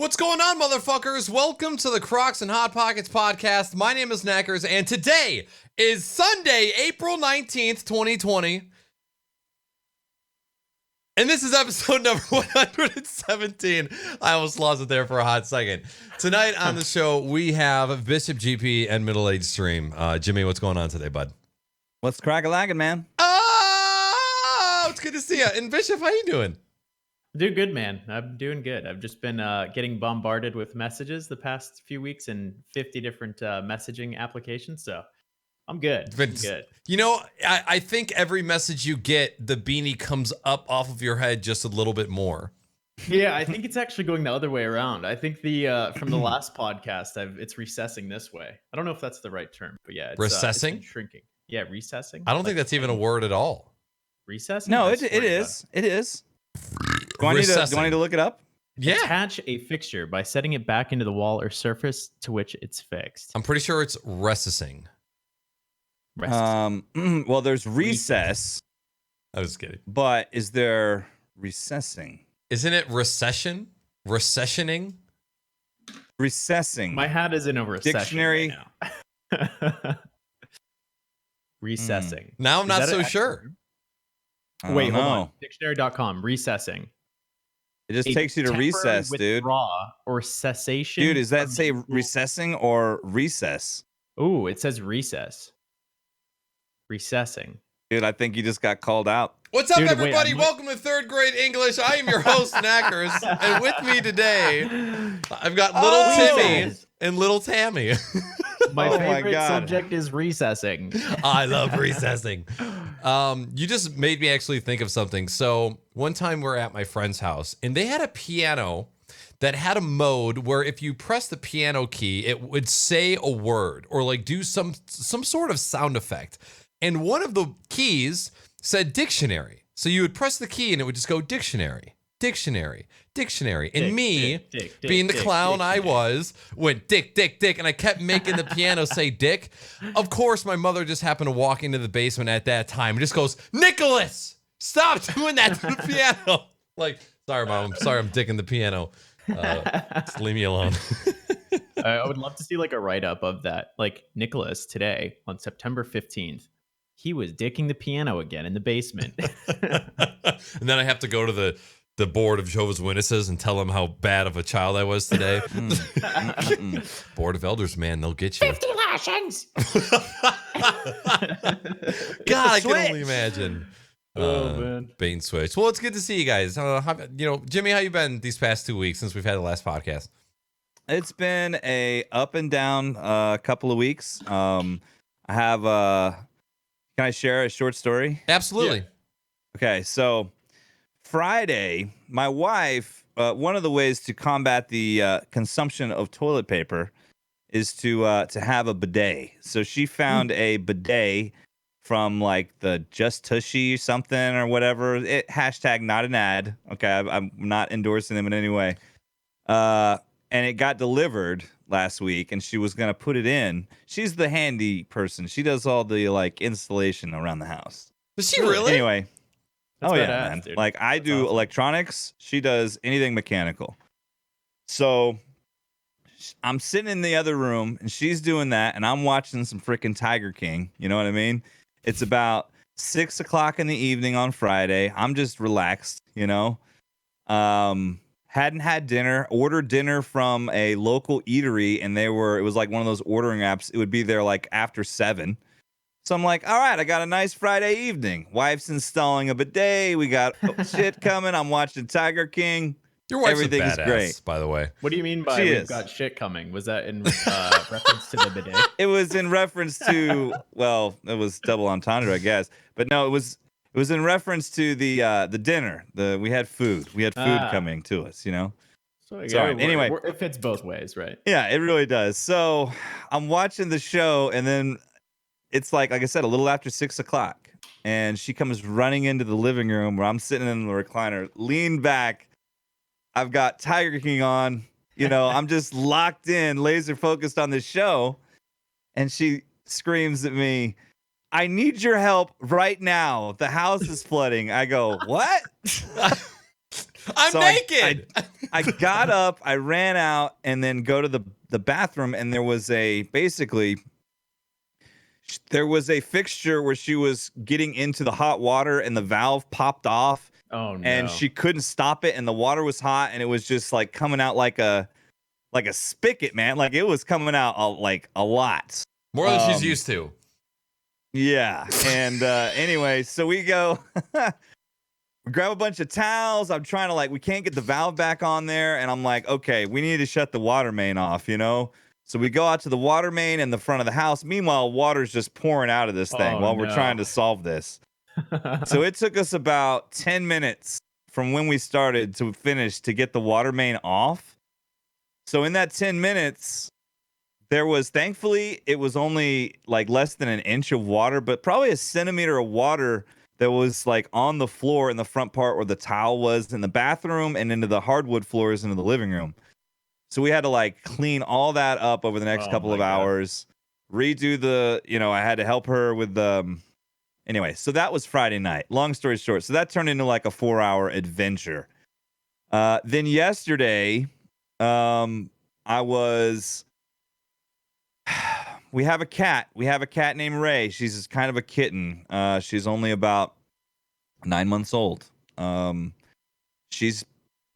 What's going on, motherfuckers? Welcome to the Crocs and Hot Pockets podcast. My name is Knackers, and today is Sunday, April 19th, 2020. And this is episode number 117. I almost lost it there for a hot second. Tonight on the show, we have BishopGP and MiddleAgedStream. Jimmy, what's going on today, bud? What's crack-a-lackin', man? Oh, it's good to see you. And Bishop, how you doing? Doing good, man. I'm doing good. I've just been getting bombarded with messages the past few weeks in 50 different messaging applications. So I'm good. I'm good. You know, I think every message you get, the beanie comes up off of your head just a little bit more. Yeah, I think it's actually going the other way around. I think the from the last podcast, it's recessing this way. I don't know if that's the right term, but yeah, it's recessing, it's shrinking. Yeah, recessing. I don't think that's even a word at all. Recessing? No, it is. It is. Do I need to look it up? Yeah. Attach a fixture by setting it back into the wall or surface to which it's fixed. I'm pretty sure it's recessing. Well, there's recess. I was kidding. But is there recessing? Isn't it recession? Recessioning? Recessing. My hat is in a recession Dictionary. Right now. Recessing. Now I'm not so sure. Wait, hold on. Dictionary.com. Recessing. It just takes you to recess, dude. Or cessation. Dude, does that say recessing or recess? Ooh, it says recess. Recessing. Dude, I think you just got called out. What's up, everybody? Welcome to third grade English. I am your host, Knackers. And with me today, I've got little Timmy and little Tammy. My favorite subject is recessing. I love recessing. You just made me actually think of something. So one time we're at my friend's house, and they had a piano that had a mode where if you press the piano key, it would say a word or like do some sort of sound effect. And one of the keys said dictionary. So you would press the key and it would just go dictionary, dictionary, dictionary. And being the clown I was, went dick, dick, dick. And I kept making the piano say dick. Of course, my mother just happened to walk into the basement at that time and just goes, Nicholas, stop doing that to the piano. Like, sorry, Mom. Sorry, I'm dicking the piano. Just leave me alone. I would love to see like a write-up of that. Like Nicholas today on September 15th. He was dicking the piano again in the basement. And then I have to go to the board of Jehovah's Witnesses and tell them how bad of a child I was today. Board of Elders, man, they'll get you. 50 lashings. God, I can only imagine. Oh, man. Bait and switch. Well, it's good to see you guys. Jimmy, how you been these past 2 weeks since we've had the last podcast? It's been a up and down couple of weeks. I have can I share a short story? Absolutely. Yeah. Okay, so Friday, my wife, one of the ways to combat the consumption of toilet paper is to have a bidet. So she found a bidet from like the Just Tushy something or whatever. Hashtag not an ad. Okay, I'm not endorsing them in any way. And it got delivered last week, and she was gonna put it in. She's the handy person. She does all the like installation around the house. Does she really? Anyway. That's yeah, badass, man. dude. Like I do electronics. She does anything mechanical. So I'm sitting in the other room, and she's doing that, and I'm watching some freaking Tiger King. You know what I mean? It's about 6 o'clock in the evening on Friday. I'm just relaxed, you know. Hadn't had dinner, ordered dinner from a local eatery, and it was like one of those ordering apps. It would be there like after 7. So I'm like, all right, I got a nice Friday evening. Wife's installing a bidet. We got shit coming. I'm watching Tiger King. Your wife's Everything a badass, is great. by the way. What do you mean by we've got shit coming? Was that in reference to the bidet? It was in reference to, well, it was double entendre, I guess. But no, it was in reference to the dinner. We had food. We had food coming to us, you know? Sorry. Anyway. It fits both ways, right? Yeah, it really does. So I'm watching the show, and then it's like I said, a little after 6 o'clock. And she comes running into the living room where I'm sitting in the recliner, lean back. I've got Tiger King on. You know, I'm just locked in, laser focused on this show. And she screams at me, I need your help right now. The house is flooding. I go, what? I'm So naked. I got up, I ran out, and then go to the bathroom, and there was a fixture where she was getting into the hot water, and the valve popped off, Oh and no. she couldn't stop it, and the water was hot, and it was just like coming out like a spigot, man. Like it was coming out a lot. More than she's used to. Yeah. And anyway, so we go. We grab a bunch of towels. I'm trying to we can't get the valve back on there. And I'm like, okay, we need to shut the water main off, you know? So we go out to the water main in the front of the house. Meanwhile, water's just pouring out of this thing while we're trying to solve this. So it took us about 10 minutes from when we started to finish to get the water main off. So in that 10 minutes, thankfully, it was only less than an inch of water, but probably a centimeter of water that was on the floor in the front part where the towel was in the bathroom and into the hardwood floors into the living room. So we had to clean all that up over the next couple of hours, redo I had to help her with anyway, so that was Friday night. Long story short. So that turned into a 4-hour adventure. Then yesterday, we have a cat. We have a cat named Ray. She's kind of a kitten. She's only about 9 months old. She's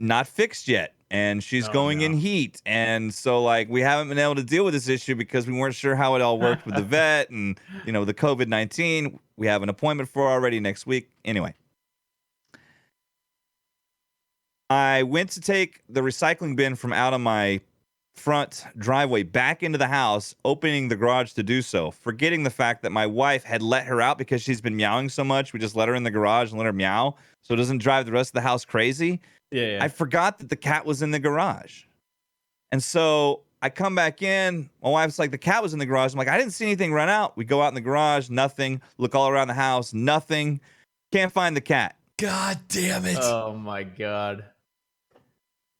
not fixed yet, and she's going in heat. And so we haven't been able to deal with this issue because we weren't sure how it all worked with the vet and the COVID-19. We have an appointment for already next week. Anyway, I went to take the recycling bin from out of my front driveway back into the house, opening the garage to do so, forgetting the fact that my wife had let her out because she's been meowing so much. We just let her in the garage and let her meow so it doesn't drive the rest of the house crazy. Yeah. I forgot that the cat was in the garage. And so I come back in. My wife's like, the cat was in the garage. I'm like, I didn't see anything run out. We go out in the garage, nothing. Look all around the house, nothing. Can't find the cat. God damn it. Oh my God.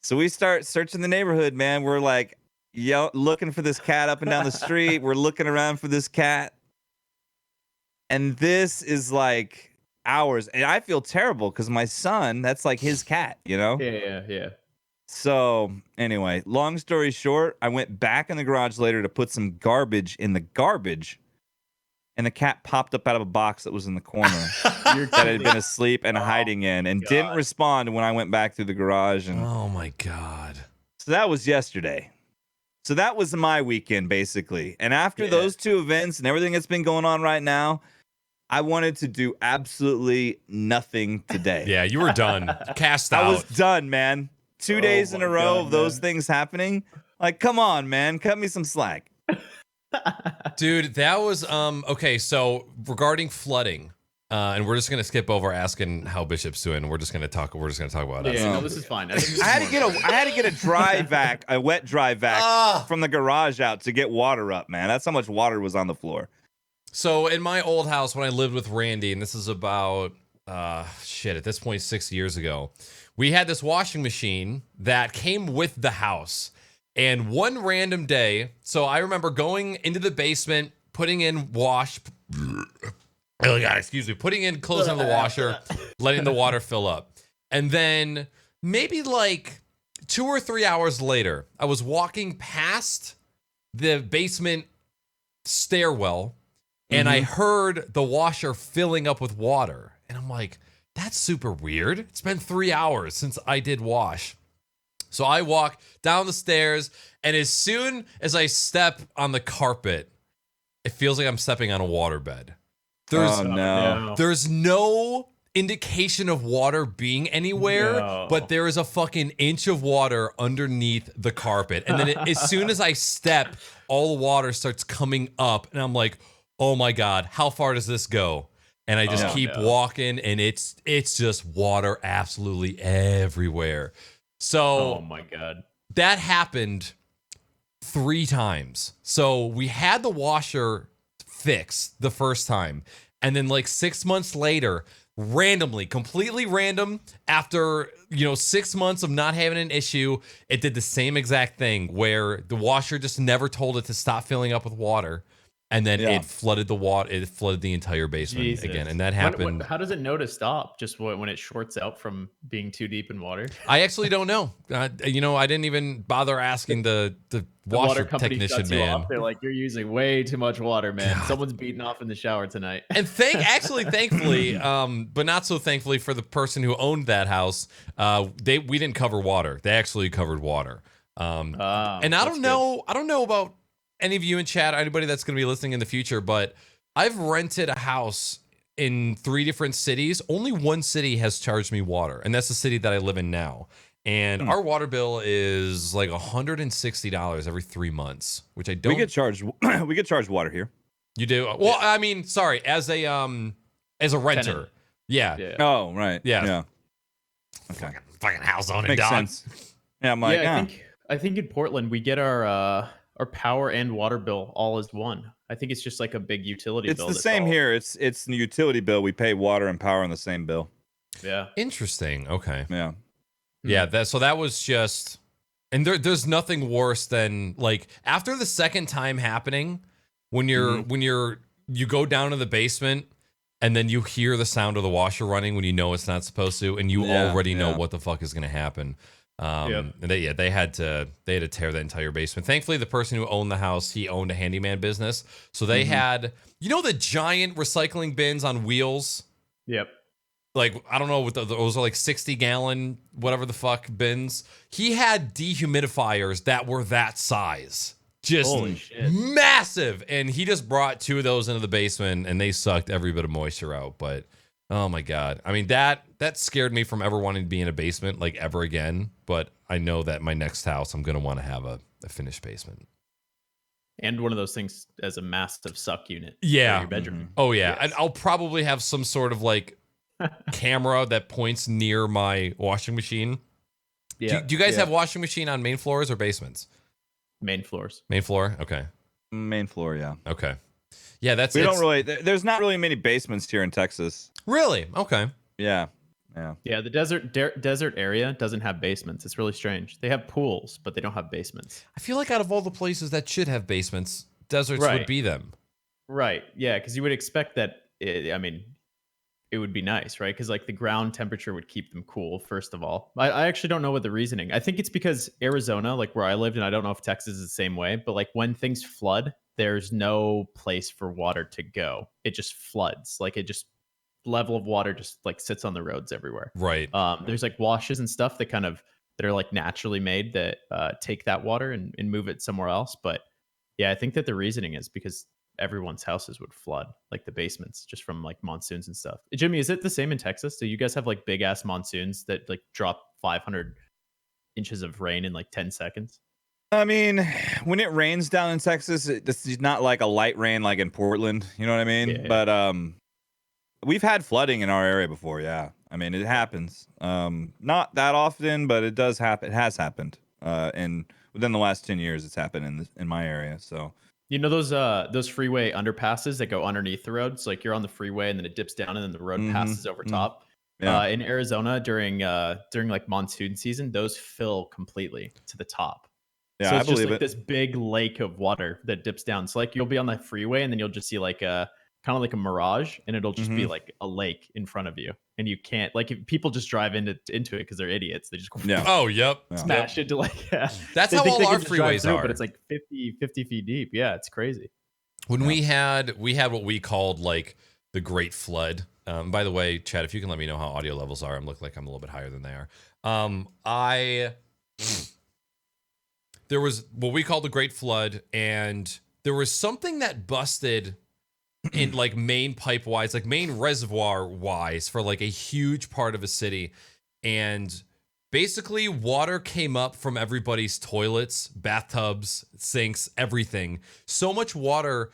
So we start searching the neighborhood, man. We're looking for this cat up and down the street. We're looking around for this cat. And this is hours. And I feel terrible because my son, that's his cat, Yeah. So anyway, long story short, I went back in the garage later to put some garbage in the garbage. And the cat popped up out of a box that was in the corner that had been asleep and hiding in and didn't respond when I went back through the garage. And oh, my God. so that was yesterday. So that was my weekend, basically. And after those two events and everything that's been going on right now, I wanted to do absolutely nothing today. Yeah, you were done. Cast out. I was done, man. 2 days in a row of those things happening. Come on, man. Cut me some slack. Dude, that was okay. So regarding flooding, and we're just gonna skip over asking how Bishop's doing. We're just gonna talk about us. Yeah, no, this is fine. I had to get a wet dry vac from the garage out to get water up, man. That's how much water was on the floor. So in my old house when I lived with Randy, and this is about at this point 6 years ago, we had this washing machine that came with the house. And one random day, so I remember going into the basement, putting in putting in clothes in the washer, letting the water fill up. And then maybe 2 or 3 hours later, I was walking past the basement stairwell and I heard the washer filling up with water. And I'm like, that's super weird. It's been 3 hours since I did wash. So I walk down the stairs, and as soon as I step on the carpet, it feels like I'm stepping on a waterbed. There's no indication of water being anywhere, but there is a fucking inch of water underneath the carpet. And then as soon as I step, all the water starts coming up, and I'm like, oh my God, how far does this go? And I just keep walking, and it's just water absolutely everywhere. So, oh my God, that happened 3 times. So we had the washer fixed the first time. And then 6 months later, randomly, completely random, after, 6 months of not having an issue, it did the same exact thing where the washer just never told it to stop filling up with water. and then Yeah. it flooded the water. It flooded the entire basement again, and that happened. How does it know to stop? Just when it shorts out from being too deep in water? I actually don't know. I didn't even bother asking the The washer water company technician shuts you man. off. They're like, you're using way too much water, man. God. Someone's beating off in the shower tonight. And thankfully, but not so thankfully for the person who owned that house, we didn't cover water. They actually covered water. And I don't know about any of you in chat, or anybody that's going to be listening in the future, but I've rented a house in 3 different cities. Only one city has charged me water, and that's the city that I live in now. And our water bill is like $160 every 3 months, which I don't. We get charged. We get charged water here. You do? Well, I mean, sorry, as a renter. Tenant. Yeah. Oh, right. Yeah. Yeah. Okay. Fucking house owning Makes dog. sense. Yeah, I'm like, I think in Portland we get our power and water bill all as one. I think it's just like a big utility it's bill. the same here. It's the utility bill. We pay water and power on the same bill. Yeah. Interesting. Okay. Yeah. Yeah, that was just, and there's nothing worse than like after the second time happening, when you go down to the basement and then you hear the sound of the washer running when you know it's not supposed to, and you already know what the fuck is gonna happen. And they had to tear the entire basement. Thankfully, the person who owned the house, he owned a handyman business, so they had the giant recycling bins on wheels. Yep. Like, I don't know what those are, like 60-gallon whatever the fuck bins. He had dehumidifiers that were that size, just Holy shit. massive, and he just brought 2 of those into the basement, and they sucked every bit of moisture out. But oh my god, I mean that scared me from ever wanting to be in a basement like ever again. But I know that my next house, I'm gonna want to have a finished basement. And one of those things as a massive suck unit. Yeah. For your bedroom. Oh yeah, Yes. and I'll probably have some sort of like camera that points near my washing machine. Yeah. Do you guys have washing machine on main floors or basements? Main floors? Main floor. Okay. Main floor. Yeah. Okay. Yeah, We don't really. There's not really many basements here in Texas. Really? Okay. Yeah. Yeah. Yeah, the desert area doesn't have basements. It's really strange. They have pools, but they don't have basements. I feel like out of all the places that should have basements, deserts would be them. Right. Yeah, because you would expect that. It would be nice, right? Because like the ground temperature would keep them cool. First of all, I actually don't know what the reasoning. I think it's because Arizona, like where I lived, and I don't know if Texas is the same way, but like when things flood, there's no place for water to go. It just floods. Like it just level of water just like sits on the roads everywhere. Right. There's like washes and stuff that are like naturally made that take that water and move it somewhere else. But yeah, I think that the reasoning is because everyone's houses would flood, like the basements, just from like monsoons and stuff. Jimmy, is it the same in Texas? Do you guys have like big ass monsoons that like drop 500 inches of rain in like 10 seconds? I mean, when it rains down in Texas, this is not like a light rain like in Portland. You know what I mean? Yeah. But we've had flooding in our area before. Yeah, I mean it happens. Not that often, but it does happen. It has happened. And within the last 10 years, it's happened in my area. So. You know those freeway underpasses that go underneath the roads? Like you're on the freeway and then it dips down and then the road passes over top. Yeah. In Arizona during like monsoon season, those fill completely to the top. Yeah, so it's I believe just like it. this big lake of water that dips down. So like you'll be on the freeway and then you'll just see like a kind of like a mirage, and it'll just be like a lake in front of you, and you can't like if people just drive into it because they're idiots. They just Oh, yep. smash into like That's they how think all they our can just drive freeways through, are. but it's like 50 feet deep. Yeah, it's crazy. When we had what we called like the Great Flood. By the way, Chad, if you can let me know how audio levels are, I'm looking like I'm a little bit higher than they are. There was what we called the Great Flood, and there was something that busted in like main pipe wise, like main reservoir wise, for like a huge part of a city, and basically water came up from everybody's toilets, bathtubs, sinks, everything. So much water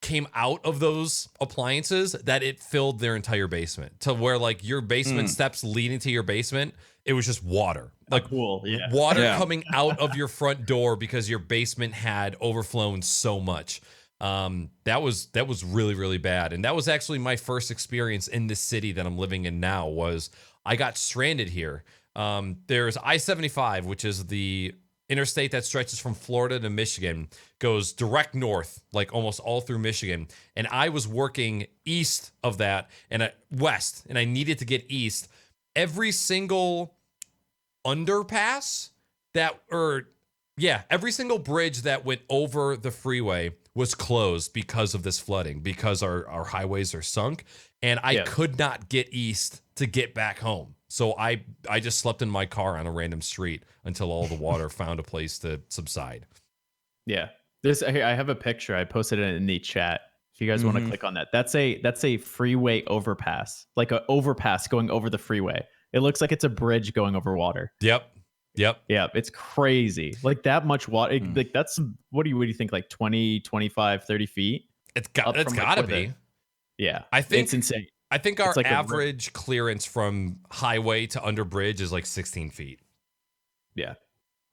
came out of those appliances that it filled their entire basement, to where like your basement steps leading to your basement, it was just water. Like Cool. Yeah. water coming out of your front door because your basement had overflown so much. That was really, really bad. And that was actually my first experience in this city that I'm living in now. Was I got stranded here. There's I-75, which is the interstate that stretches from Florida to Michigan, goes direct north, like almost all through Michigan. And I was working east of that and west, and I needed to get east. Every single underpass every single bridge that went over the freeway was closed because of this flooding, because our highways are sunk, and I could not get east to get back home. So I just slept in my car on a random street until all the water found a place to subside. Yeah. I have a picture. I posted it in the chat. If you guys want to click on that. That's a freeway overpass. Like an overpass going over the freeway. It looks like it's a bridge going over water. Yep. Yeah, it's crazy. Like that much water. Like that's what do you think, like 20, 25, 30 feet? It's got to be. Yeah. I think it's insane. I think our like average clearance from highway to under bridge is like 16 feet. Yeah.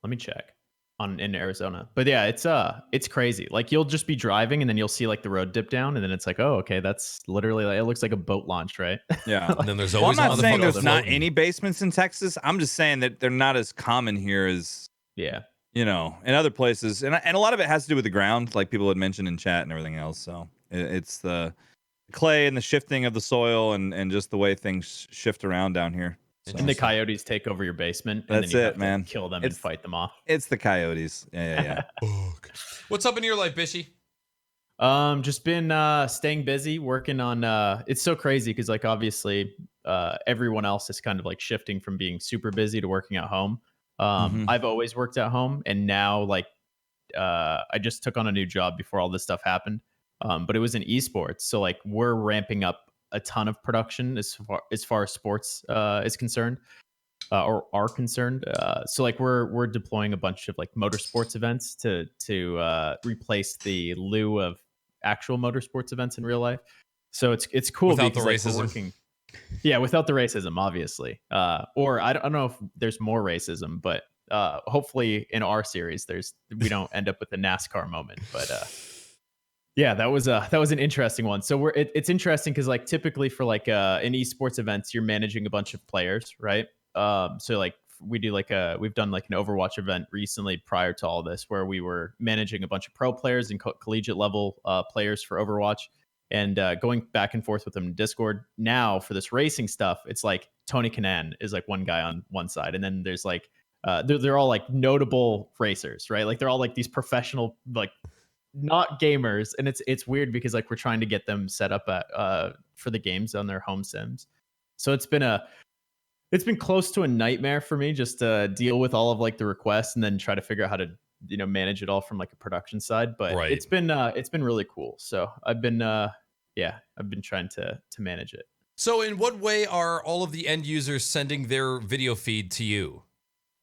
Let me check in Arizona. But yeah, it's crazy. Like you'll just be driving and then you'll see like the road dip down and then it's like, oh, okay, that's literally like, it looks like a boat launch, right? Yeah. And then there's Well, I'm always not saying there's not floating. any basements in Texas. I'm just saying that they're not as common here as in other places. And a lot of it has to do with the ground, like people had mentioned in chat and everything else. So it's the clay and the shifting of the soil and just the way things shift around down here. And the coyotes take over your basement. And That's then you it, have man. To kill them and fight them off. It's the coyotes. Yeah. What's up in your life, Bishy? Just been staying busy, working on. It's so crazy because like obviously everyone else is kind of like shifting from being super busy to working at home. I've always worked at home, and now like I just took on a new job before all this stuff happened. But it was in esports, so like we're ramping up a ton of production as far as sports is concerned, or are concerned. So like we're deploying a bunch of like motorsports events to replace the lieu of actual motorsports events in real life. So it's cool without because the like, racism. we're working, without the racism, obviously. Or I don't know if there's more racism, but hopefully in our series we don't end up with a NASCAR moment, but. Yeah, that was an interesting one. So it's interesting because like typically for like in esports events, you're managing a bunch of players, right? So like we've done like an Overwatch event recently prior to all this, where we were managing a bunch of pro players and collegiate level players for Overwatch, and going back and forth with them in Discord. Now for this racing stuff, it's like Tony Kanaan is like one guy on one side, and then there's like they're all like notable racers, right? Like they're all like these professional like. Not gamers, and it's weird because like we're trying to get them set up at for the games on their home sims. So it's been close to a nightmare for me just to deal with all of like the requests and then try to figure out how to manage it all from like a production side. But it's been really cool. So I've been trying to manage it. So in what way are all of the end users sending their video feed to you?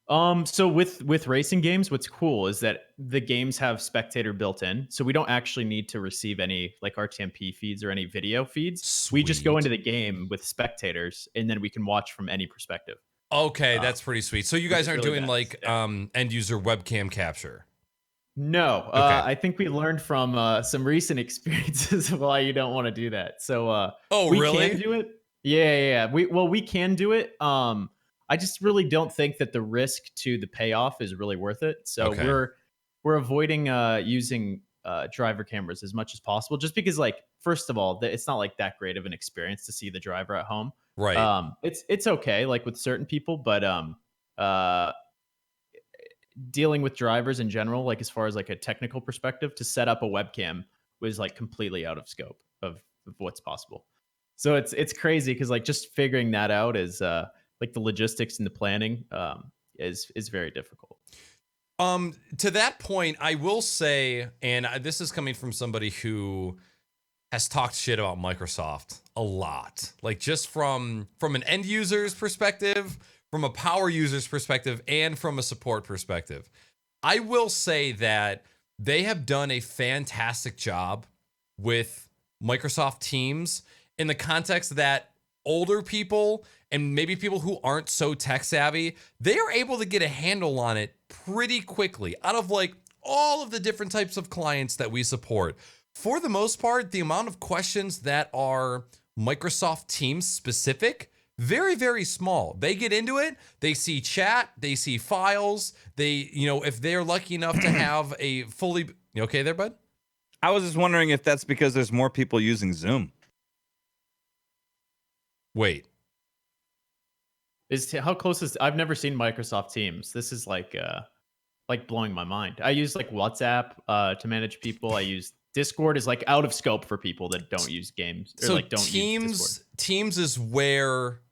So with racing games, what's cool is that the games have spectator built in, so we don't actually need to receive any like RTMP feeds or any video feeds. Sweet. We just go into the game with spectators, and then we can watch from any perspective. Okay, that's pretty sweet. So you guys aren't really doing nice. like end user webcam capture? No, Okay. I think we learned from some recent experiences of why you don't want to do that. So we really? can do it. Yeah. We can do it. I just really don't think that the risk to the payoff is really worth it. So Okay. we're avoiding using driver cameras as much as possible, just because like first of all, it's not like that great of an experience to see the driver at home. Right. It's okay like with certain people, but dealing with drivers in general, like as far as like a technical perspective, to set up a webcam was like completely out of scope of what's possible. So it's crazy because like just figuring that out is like the logistics and the planning is very difficult. To that point, I will say, and this is coming from somebody who has talked shit about Microsoft a lot, like just from an end user's perspective, from a power user's perspective, and from a support perspective. I will say that they have done a fantastic job with Microsoft Teams in the context that older people and maybe people who aren't so tech savvy, they are able to get a handle on it pretty quickly out of like all of the different types of clients that we support. For the most part, the amount of questions that are Microsoft Teams specific very, very small. They get into it, they see chat, they see files, they, if they're lucky enough to have a fully, you okay there, bud? I was just wondering if that's because there's more people using Zoom. Wait. How close is? I've never seen Microsoft Teams. This is like blowing my mind. I use like WhatsApp to manage people. I use Discord is like out of scope for people that don't use games or So like don't use Discord. Teams is where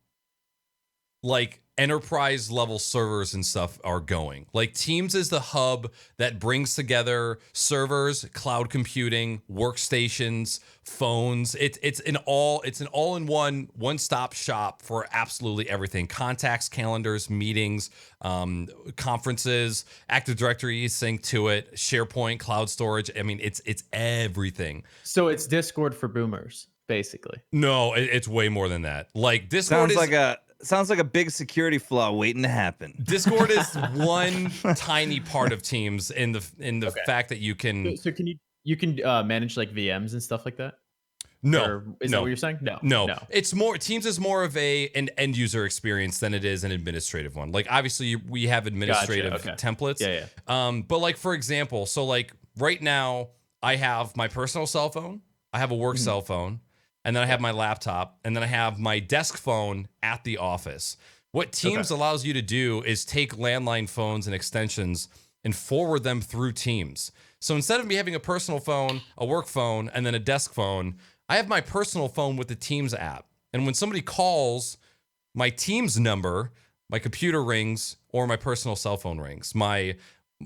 like enterprise level servers and stuff are going. Like Teams is the hub that brings together servers, cloud computing, workstations, phones. It's an all-in-one one-stop shop for absolutely everything. Contacts, calendars, meetings, conferences, Active Directory sync to it, SharePoint, cloud storage. I mean, it's everything. So it's Discord for boomers, basically. No, it's way more than that. Like Discord Sounds like a big security flaw waiting to happen. Discord is one tiny part of Teams in the fact that you can. So can you can manage like VMs and stuff like that? No, or is that what you're saying? No. It's more Teams is more of an end user experience than it is an administrative one. Like obviously we have administrative templates. Yeah. But like for example, so like right now I have my personal cell phone, I have a work cell phone. And then I have my laptop, and then I have my desk phone at the office. What Teams allows you to do is take landline phones and extensions and forward them through Teams. So instead of me having a personal phone, a work phone, and then a desk phone, I have my personal phone with the Teams app. And when somebody calls my Teams number, my computer rings or my personal cell phone rings.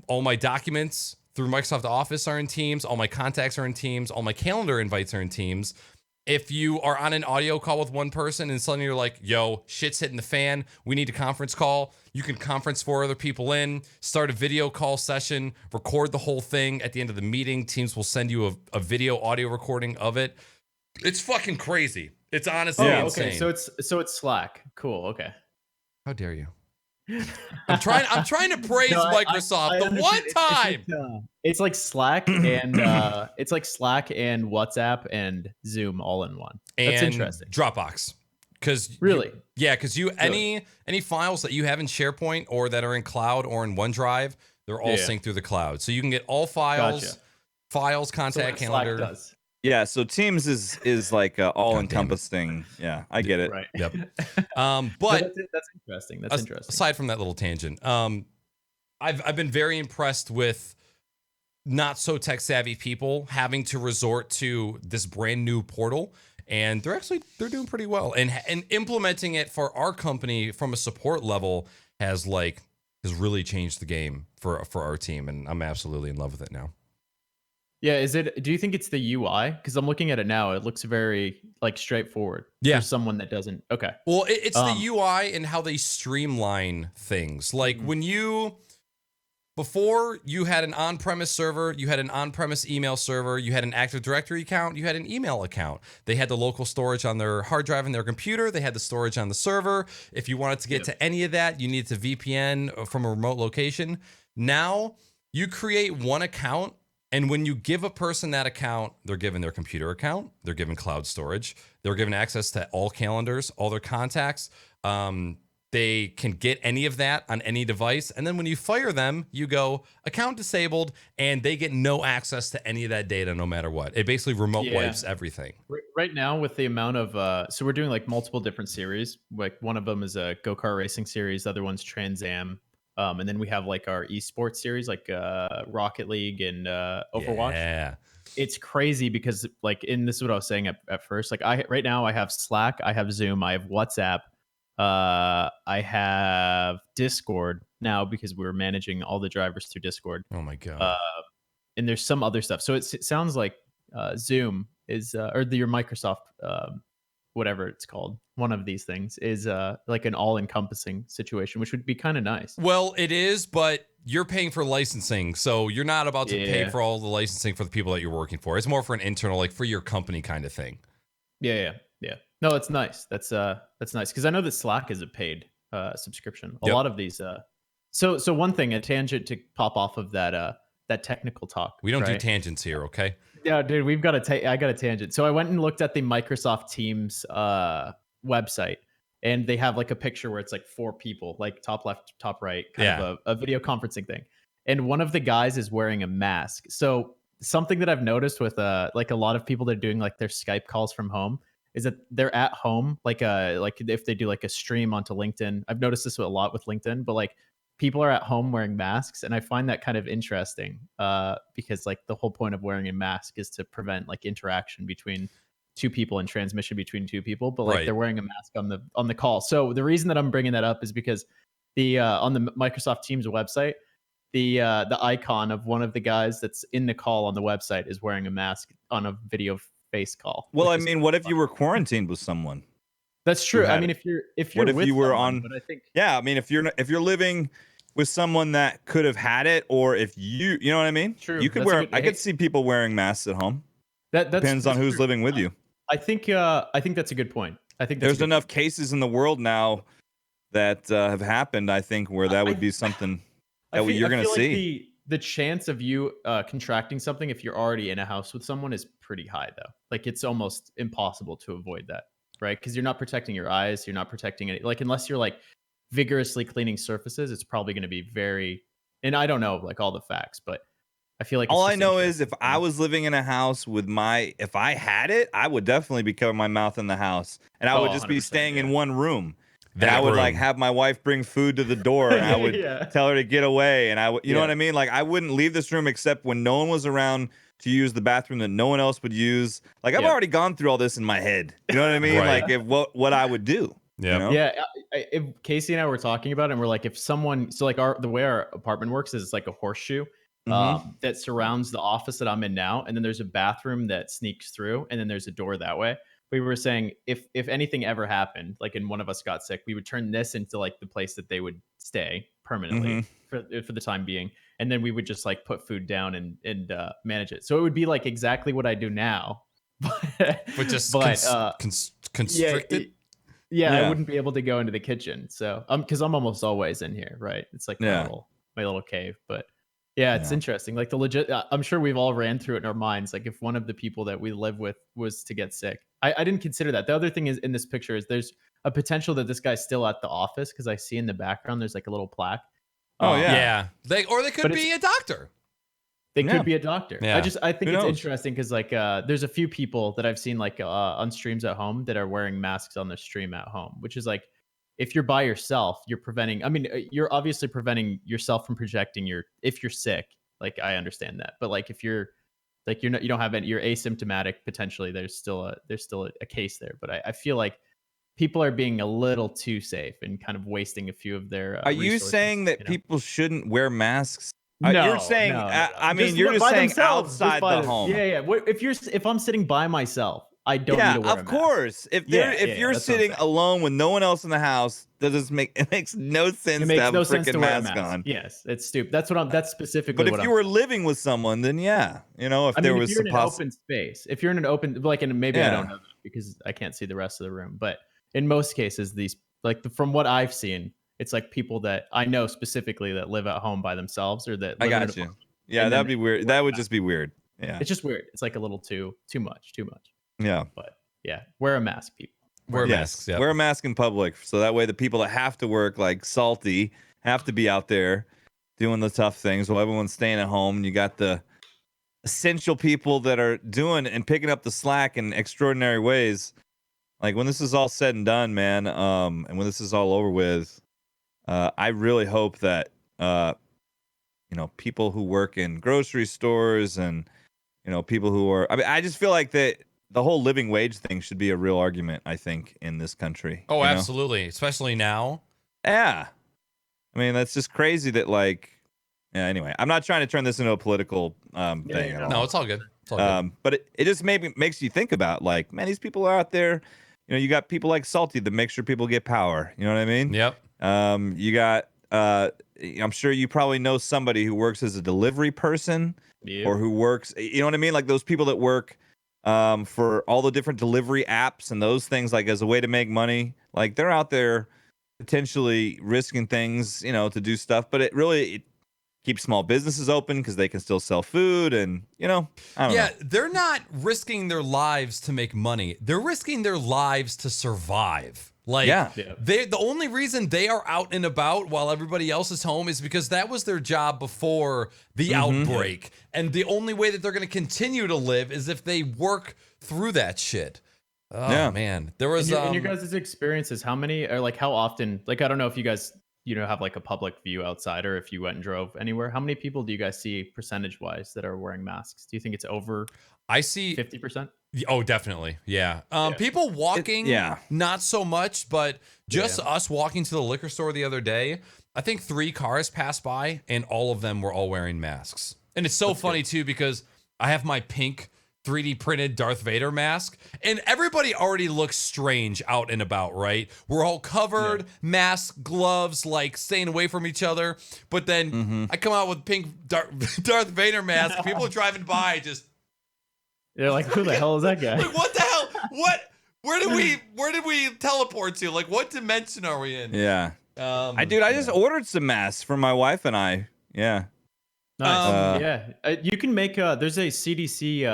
All my documents through Microsoft Office are in Teams. All my contacts are in Teams. All my calendar invites are in Teams. If you are on an audio call with one person and suddenly you're like, yo, shit's hitting the fan, we need a conference call, you can conference 4 other people in, start a video call session, record the whole thing. At the end of the meeting, Teams will send you a video audio recording of it. It's fucking crazy. It's honestly insane. So it's Slack. Cool. Okay. How dare you? I'm trying to praise Microsoft the one time. It's like Slack and it's like Slack and WhatsApp and Zoom all in one. That's and interesting. Dropbox. Because any files that you have in SharePoint or that are in cloud or in OneDrive, they're all synced through the cloud. So you can get all files, contact, calendar. Slack does. Yeah, so Teams is like all encompassing. Yeah, I get it. Right. Yep. But that's interesting. That's interesting. Aside from that little tangent, I've been very impressed with not so tech savvy people having to resort to this brand new portal, and they're doing pretty well. And implementing it for our company from a support level has really changed the game for our team, and I'm absolutely in love with it now. Yeah, do you think it's the UI? Because I'm looking at it now. It looks very straightforward. Yeah. For someone that doesn't. Okay. Well, it's the UI and how they streamline things. Like before you had an on-premise server, you had an on-premise email server, you had an Active Directory account, you had an email account. They had the local storage on their hard drive in their computer. They had the storage on the server. If you wanted to get to any of that, you needed to VPN from a remote location. Now you create one account. And when you give a person that account, they're given their computer account, they're given cloud storage, they're given access to all calendars, all their contacts. They can get any of that on any device. And then when you fire them, you go account disabled, and they get no access to any of that data no matter what. It basically remote wipes everything. Right now with the amount of, so we're doing like multiple different series. Like one of them is a go-kart racing series. The other one's Trans Am. And then we have like our esports series, like Rocket League and Overwatch. Yeah, it's crazy because this is what I was saying at first. Like right now I have Slack, I have Zoom, I have WhatsApp, I have Discord now because we're managing all the drivers through Discord. Oh my god! And there's some other stuff. So it sounds like Zoom is or your Microsoft. Whatever it's called, one of these things is like an all-encompassing situation, which would be kind of nice. Well, it is, but you're paying for licensing, so you're not about to pay for all the licensing for the people that you're working for. It's more for an internal, like for your company kind of thing. Yeah. No, it's nice. That's nice because I know that Slack is a paid subscription. A lot of these. So one thing, a tangent to pop off of that technical talk. We don't do tangents here, okay? Yeah, dude, I got a tangent. So I went and looked at the Microsoft Teams website, and they have like a picture where it's like 4 people, like top left, top right, kind of a video conferencing thing. And one of the guys is wearing a mask. So something that I've noticed with like a lot of people that are doing like their Skype calls from home is that they're at home, like if they do like a stream onto LinkedIn. I've noticed this a lot with LinkedIn, but like people are at home wearing masks, and I find that kind of interesting because like the whole point of wearing a mask is to prevent like interaction between 2 people and transmission between 2 people, but like they're wearing a mask on the call. So the reason that I'm bringing that up is because the on the Microsoft Teams website, the icon of one of the guys that's in the call on the website is wearing a mask on a video face call. Well, I mean, what if you were quarantined with someone? That's true. I mean, if you're what if with you were someone, but I think I mean, if you're living with someone that could have had it, or if you know what I mean? True. You could I could see people wearing masks at home. That depends on who's true. living with you. I think that's a good point. I think there's enough cases in the world now that have happened, I think, where that would be something that you're going to see. Like the chance of you contracting something if you're already in a house with someone is pretty high, though. Like it's almost impossible to avoid that, right? Because you're not protecting your eyes, you're not protecting it. Like unless you're like vigorously cleaning surfaces, it's probably going to be very. And I don't know like all the facts, but I feel like all I know is if I was living in a house with if I had it, I would definitely be covering my mouth in the house, and I would just be staying in one room. And I would like have my wife bring food to the door, and I would tell her to get away, and I would, you know what I mean? Like I wouldn't leave this room except when no one was around to use the bathroom that no one else would use. Like I've already gone through all this in my head. You know what I mean? Like if what I would do. Yeah. You know? Yeah. If Casey and I were talking about it, and we're like, if someone, so like the way our apartment works is it's like a horseshoe that surrounds the office that I'm in now, and then there's a bathroom that sneaks through, and then there's a door that way. We were saying if anything ever happened, like and one of us got sick, we would turn this into like the place that they would stay permanently for the time being, and then we would just like put food down and manage it. So it would be like exactly what I do now, but just constricted. Yeah, I wouldn't be able to go into the kitchen. So because I'm almost always in here, right? It's like my little cave, but. Yeah, it's interesting. Like the legit, I'm sure we've all ran through it in our minds. Like if one of the people that we live with was to get sick, I didn't consider that. The other thing is in this picture is there's a potential that this guy's still at the office because I see in the background there's like a little plaque. Yeah. They could be a doctor. They could be a doctor. Yeah. I think it's interesting because like there's a few people that I've seen like on streams at home that are wearing masks on the stream at home, which is like. If you're by yourself, you're preventing. I mean, you're obviously preventing yourself from projecting if you're sick. Like I understand that, but like if you're like you don't have any, you're asymptomatic potentially. There's still a case there. But I feel like people are being a little too safe and kind of wasting a few of their. Are you saying that people shouldn't wear masks? No, you're saying. no. I mean, you're just saying outside the home. Yeah. If I'm sitting by myself. I don't need to wear a mask. Of course. If you're sitting alone with no one else in the house, it makes no sense to have a freaking mask on. Yes, it's stupid. That's specifically. But if you were living with someone, then if there was an open space, if you're in an open and maybe I don't know that because I can't see the rest of the room, but in most cases, these from what I've seen, it's like people that I know specifically that live at home by themselves or that. I got you. Yeah, that'd be weird. That would just be weird. Yeah, it's just weird. It's like a little too much. Yeah. But yeah, wear a mask, people. Wear masks. Yeah. Wear a mask in public. So that way the people that have to work like Salty have to be out there doing the tough things while everyone's staying at home. And you got the essential people that are doing and picking up the slack in extraordinary ways. Like when this is all said and done, man, and when this is all over with, I really hope that, people who work in grocery stores and, people who are, I just feel like that the whole living wage thing should be a real argument, I think, in this country. Oh, absolutely. Especially now. Yeah. I mean, that's just crazy that anyway, I'm not trying to turn this into a political thing at all. No, it's all good. It's all good. But it just makes you think about like, man, these people are out there, you got people like Salty that make sure people get power. You know what I mean? Yep. You got, I'm sure you probably know somebody who works as a delivery person or who works, you know what I mean? Like those people that work for all the different delivery apps and those things, like as a way to make money, like they're out there potentially risking things, to do stuff, but it keeps small businesses open because they can still sell food and, I don't know. They're not risking their lives to make money. They're risking their lives to survive. Like Yeah. the only reason they are out and about while everybody else is home is because that was their job before the outbreak. And the only way that they're going to continue to live is if they work through that shit. Oh man, there was in your guys' experiences, how many or like how often, like I don't know if you guys have like a public view outside or if you went and drove anywhere, how many people do you guys see percentage wise that are wearing masks? Do you think it's over I see 50%? Oh, definitely. Yeah. People walking, not so much, but just us walking to the liquor store the other day, I think 3 cars passed by and all of them were all wearing masks. And it's so funny too, because I have my pink 3D printed Darth Vader mask and everybody already looks strange out and about, right? We're all covered, mask, gloves, like staying away from each other. But then I come out with pink Darth Vader mask. People are driving by just, they're like, who the hell is that guy? Like, what the hell? What? Where did we teleport to? Like, what dimension are we in? Yeah. I just ordered some masks for my wife and I. Yeah. Nice. You can make there's a CDC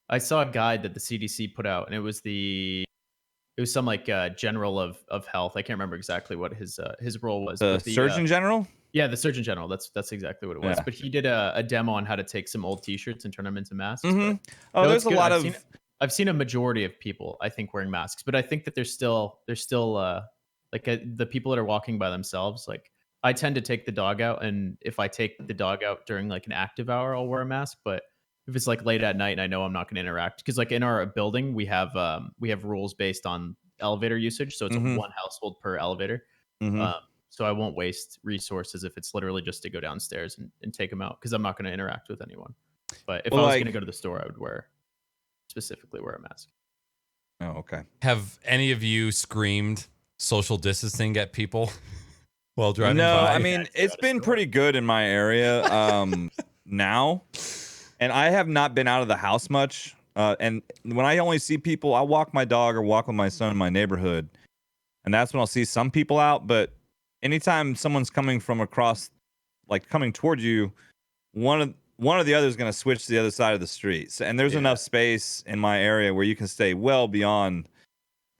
I saw a guide that the CDC put out and it was some like general of health. I can't remember exactly what his role was. The Surgeon General? Yeah, the Surgeon General. That's exactly what it was. Yeah. But he did a demo on how to take some old T-shirts and turn them into masks. Oh, there's a lot of. I've seen a majority of people, I think, wearing masks, but I think that there's still like the people that are walking by themselves. Like I tend to take the dog out, and if I take the dog out during like an active hour, I'll wear a mask. But if it's like late at night and I know I'm not going to interact, because like in our building we have rules based on elevator usage, so it's one household per elevator. So I won't waste resources if it's literally just to go downstairs and take them out because I'm not going to interact with anyone. But if I was going to go to the store, I would specifically wear a mask. Oh, okay. Have any of you screamed social distancing at people while driving by? No, I mean, it's been pretty good in my area now. And I have not been out of the house much. And when I only see people, I walk my dog or walk with my son in my neighborhood. And that's when I'll see some people out. But anytime someone's coming from across, like coming toward you, one or the other is going to switch to the other side of the street. So, and there's enough space in my area where you can stay well beyond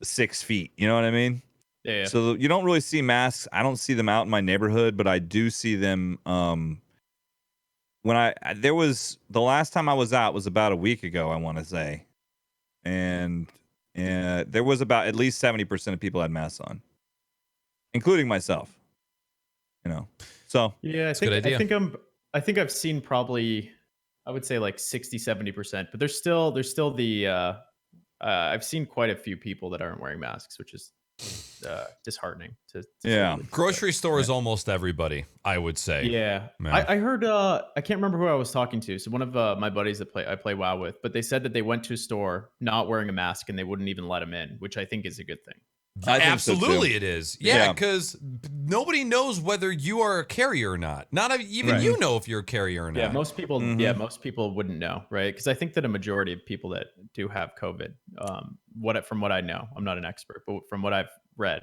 the 6 feet. You know what I mean? Yeah. So you don't really see masks. I don't see them out in my neighborhood, but I do see them. There was the last time I was out was about a week ago, I want to say, and there was about at least 70% of people had masks on, including myself. So yeah, I think I've seen probably, I would say like 60-70%, but there's still the I've seen quite a few people that aren't wearing masks, which is disheartening to grocery store is almost everybody, I would say. I heard I can't remember who I was talking to, so one of my buddies that I play WoW with, but they said that they went to a store not wearing a mask and they wouldn't even let them in, which I think is a good thing. Absolutely so it is. Because nobody knows whether you are a carrier or not. Not even you know if you're a carrier or not. Yeah, most people wouldn't know, right? Because I think that a majority of people that do have COVID, from what I know, I'm not an expert, but from what I've read,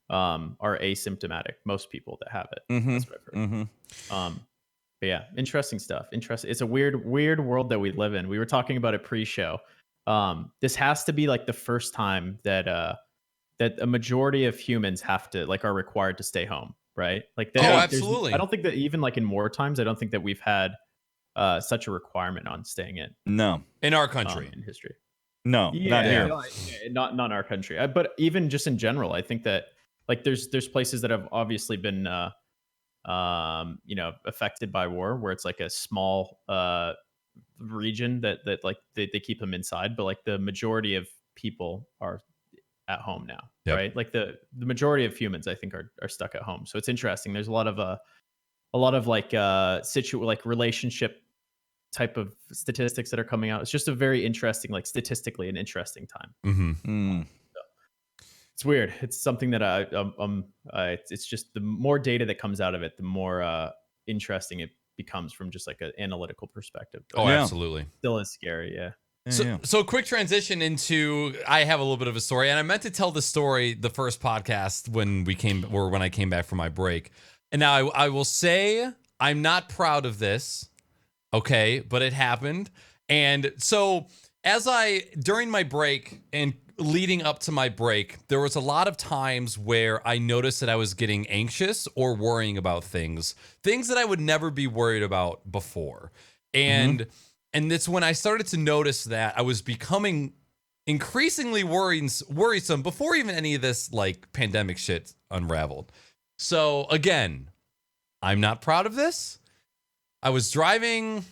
are asymptomatic. Most people that have it. That's what I've heard. But yeah, interesting stuff. It's a weird world that we live in. We were talking about it pre-show. This has to be like the first time that a majority of humans are required to stay home, right? Like, absolutely. I don't think that even like in war times, I don't think that we've had such a requirement on staying in. No, in our country, in history. No, not here. Not in our country. But even just in general, I think that like there's places that have obviously been affected by war, where it's like a small region that like they keep them inside, but like the majority of people are at home now, right? Like the majority of humans, I think, are stuck at home. So it's interesting. There's a lot of like like relationship type of statistics that are coming out. It's just a very interesting, like statistically an interesting time. So it's weird. It's something that it's just the more data that comes out of it, the more interesting it becomes from just like an analytical perspective. But absolutely. Still is scary. Yeah. So quick transition into, I have a little bit of a story, and I meant to tell the story the first podcast when I came back from my break. And now I will say I'm not proud of this, okay, but it happened. And so during my break and leading up to my break, there was a lot of times where I noticed that I was getting anxious or worrying about things that I would never be worried about before. And it's when I started to notice that I was becoming increasingly worrisome before even any of this like pandemic shit unraveled. So again, I'm not proud of this. I was driving.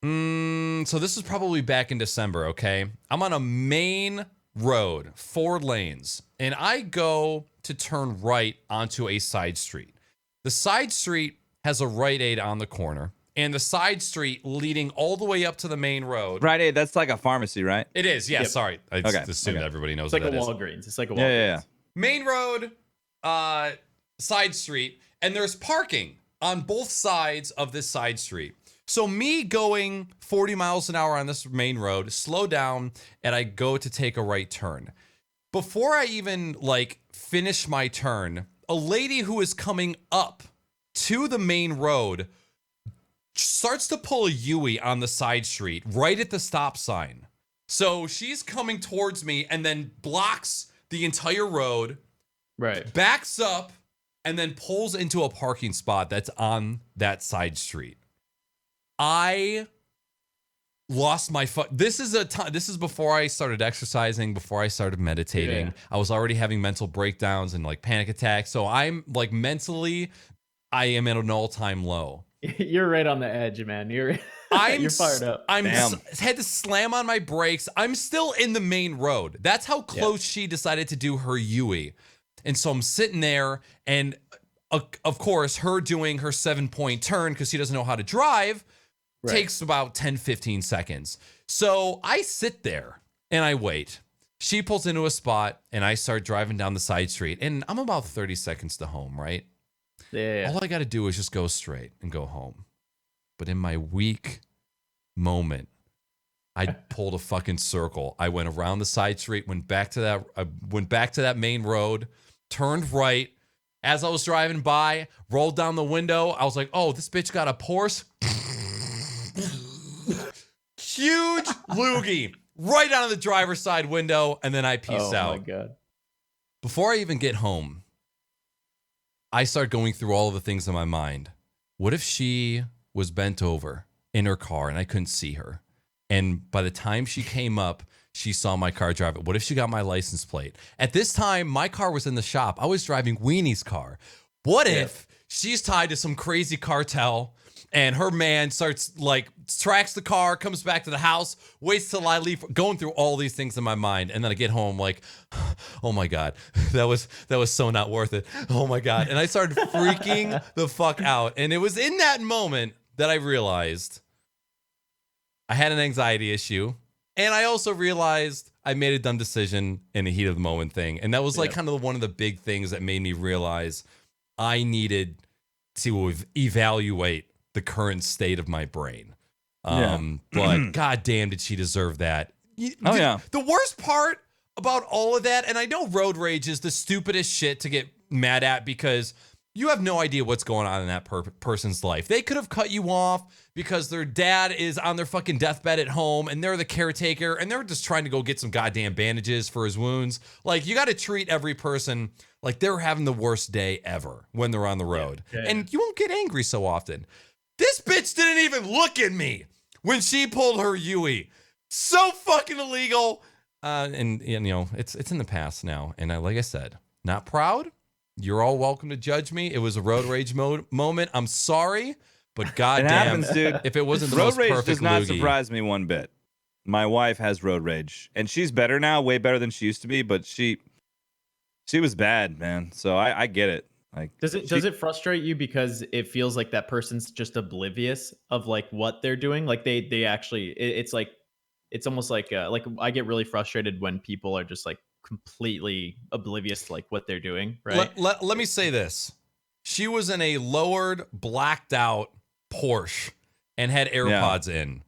So this is probably back in December, okay? I'm on a main road, 4 lanes, and I go to turn right onto a side street. The side street has a Rite Aid on the corner, and the side street leading all the way up to the main road. Rite Aid, that's like a pharmacy, right? It is, yeah, Yep. sorry. I just assumed everybody knows It's like what a that is. Walgreens. It's like a Walgreens. Yeah. Main road, side street, and there's parking on both sides of this side street. So me going 40 miles an hour on this main road, slow down, and I go to take a right turn. Before I even like finish my turn, a lady who is coming up to the main road starts to pull a Yui on the side street right at the stop sign. So she's coming towards me and then blocks the entire road, Right. backs up, and then pulls into a parking spot that's on that side street. I lost my This is before I started exercising, before I started meditating. Yeah. I was already having mental breakdowns and like panic attacks. So I'm like mentally, I am at an all-time low. You're right on the edge, man. You're fired up. Had to slam on my brakes. I'm still in the main road. That's how close she decided to do her Yui. And so I'm sitting there, and of course, her doing her 7-point turn because she doesn't know how to drive takes about 10, 15 seconds. So I sit there and I wait. She pulls into a spot and I start driving down the side street, and I'm about 30 seconds to home, right? Yeah. All I got to do is just go straight and go home. But in my weak moment, I pulled a fucking circle. I went around the side street, went back to that main road, turned right. As I was driving by, rolled down the window. I was like, oh, this bitch got a Porsche. Huge loogie right out of the driver's side window, and then I peaced out. Oh my God. Before I even get home, I start going through all of the things in my mind. What if she was bent over in her car and I couldn't see her? And by the time she came up, she saw my car driving. What if she got my license plate? At this time, my car was in the shop. I was driving Weenie's car. What if she's tied to some crazy cartel and her man tracks the car, comes back to the house, waits till I leave, going through all these things in my mind. And then I get home like, oh my God, that was so not worth it. Oh my God. And I started freaking the fuck out. And it was in that moment that I realized I had an anxiety issue. And I also realized I made a dumb decision in a heat of the moment thing. And that was like kind of one of the big things that made me realize I needed to evaluate the current state of my brain. But goddamn, did she deserve that? The worst part about all of that, and I know road rage is the stupidest shit to get mad at because you have no idea what's going on in that person's life. They could have cut you off because their dad is on their fucking deathbed at home and they're the caretaker and they're just trying to go get some goddamn bandages for his wounds. Like, you got to treat every person like they're having the worst day ever when they're on the road. And you won't get angry so often. This bitch didn't even look at me when she pulled her Yui. So fucking illegal. And you know, it's in the past now. And like I said, not proud. You're all welcome to judge me. It was a road rage moment. I'm sorry, but goddamn, it happens, dude. If it wasn't the road most rage perfect does not loogie. surprise me one bit. My wife has road rage, and she's better now, way better than she used to be. But she was bad, man. So I get it. Like, does it frustrate you because it feels like that person's just oblivious of like what they're doing? Like they actually, it's like, it's almost like I get really frustrated when people are just like completely oblivious to like what they're doing, right? Let me say this. She was in a lowered, blacked out Porsche and had AirPods in.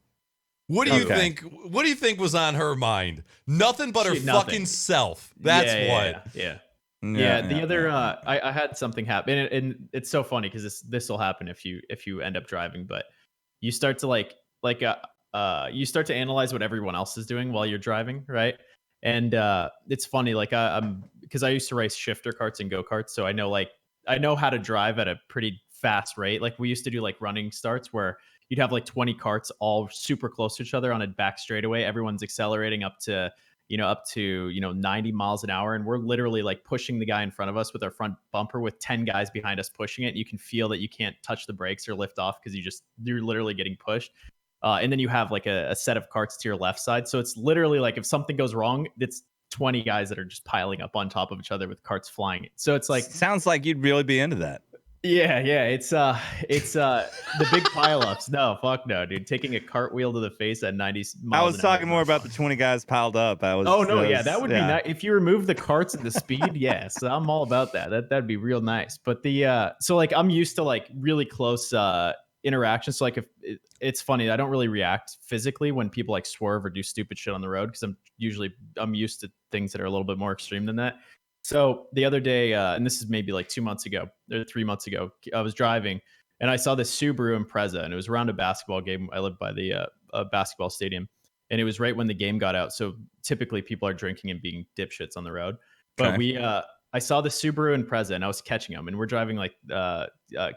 What do you think? What do you think was on her mind? Nothing but her fucking self. That's what. Yeah. The other I had something happen, and it's so funny because this will happen if you end up driving, but you start to like you start to analyze what everyone else is doing while you're driving, right? And it's funny, like I'm because I used to race shifter karts and go karts, so I know how to drive at a pretty fast rate. Like we used to do like running starts where you'd have like 20 carts all super close to each other on a back straightaway. Everyone's accelerating up to 90 miles an hour, and we're literally like pushing the guy in front of us with our front bumper with 10 guys behind us pushing it. And you can feel that you can't touch the brakes or lift off because you're literally getting pushed. And then you have like a set of carts to your left side. So it's literally like if something goes wrong, it's 20 guys that are just piling up on top of each other with carts flying. So it's like, sounds like you'd really be into that. yeah, it's the big pileups. No, fuck no, dude. Taking a cartwheel to the face at 90 miles. I was talking more about the 20 guys piled up. That would be nice. If you remove the carts and the speed, yes, I'm all about that. That'd be real nice. But so like I'm used to like really close interactions. So like if it's funny, I don't really react physically when people like swerve or do stupid shit on the road because I'm used to things that are a little bit more extreme than that. So the other day, and this is maybe like 2 months ago or 3 months ago, I was driving and I saw this Subaru Impreza, and it was around a basketball game. I live by the basketball stadium, and it was right when the game got out. So typically people are drinking and being dipshits on the road. But I saw the Subaru Impreza, and I was catching him, and we're driving like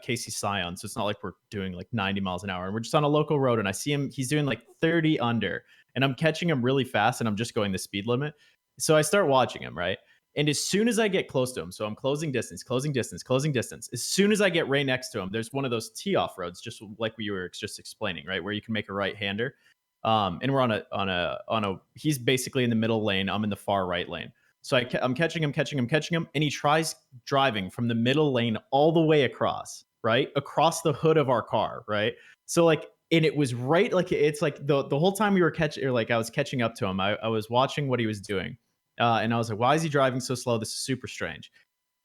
Casey Scion, so it's not like we're doing like 90 miles an hour, and we're just on a local road, and I see him, he's doing like 30 under, and I'm catching him really fast, and I'm just going the speed limit. So I start watching him, right? And as soon as I get close to him, so I'm closing distance. As soon as I get right next to him, there's one of those tee-off roads, just like we were just explaining, right, where you can make a right-hander. And we're on a. He's basically in the middle lane. I'm in the far right lane. So I'm catching him, and he tries driving from the middle lane all the way across, right, across the hood of our car, right. So like, and it was right, like it's like the whole time we were I was catching up to him. I was watching what he was doing. And I was like, why is he driving so slow? This is super strange.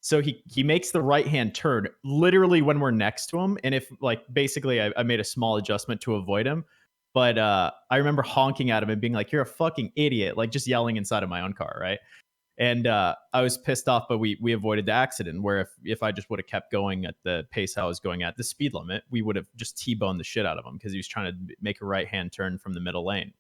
So he makes the right-hand turn literally when we're next to him. And if like basically I made a small adjustment to avoid him. But I remember honking at him and being like, you're a fucking idiot, like just yelling inside of my own car, right? And I was pissed off, but we avoided the accident where if I just would have kept going at the pace I was going at, the speed limit, we would have just T-boned the shit out of him because he was trying to make a right-hand turn from the middle lane.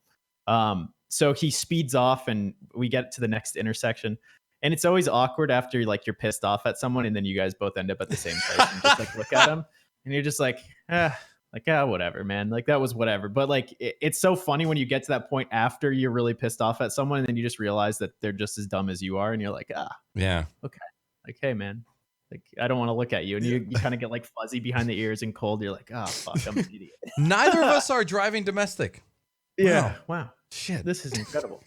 So he speeds off and we get to the next intersection, and it's always awkward after like you're pissed off at someone and then you guys both end up at the same place and just like look at him and you're just like, whatever, man. Like that was whatever. But like, it's so funny when you get to that point after you're really pissed off at someone and then you just realize that they're just as dumb as you are. And you're like, yeah. Okay. Like, hey man, like, I don't want to look at you. And you kind of get like fuzzy behind the ears and cold. You're like, oh fuck, I'm an idiot. Neither of us are driving domestic. Yeah. Wow. Shit. This is incredible.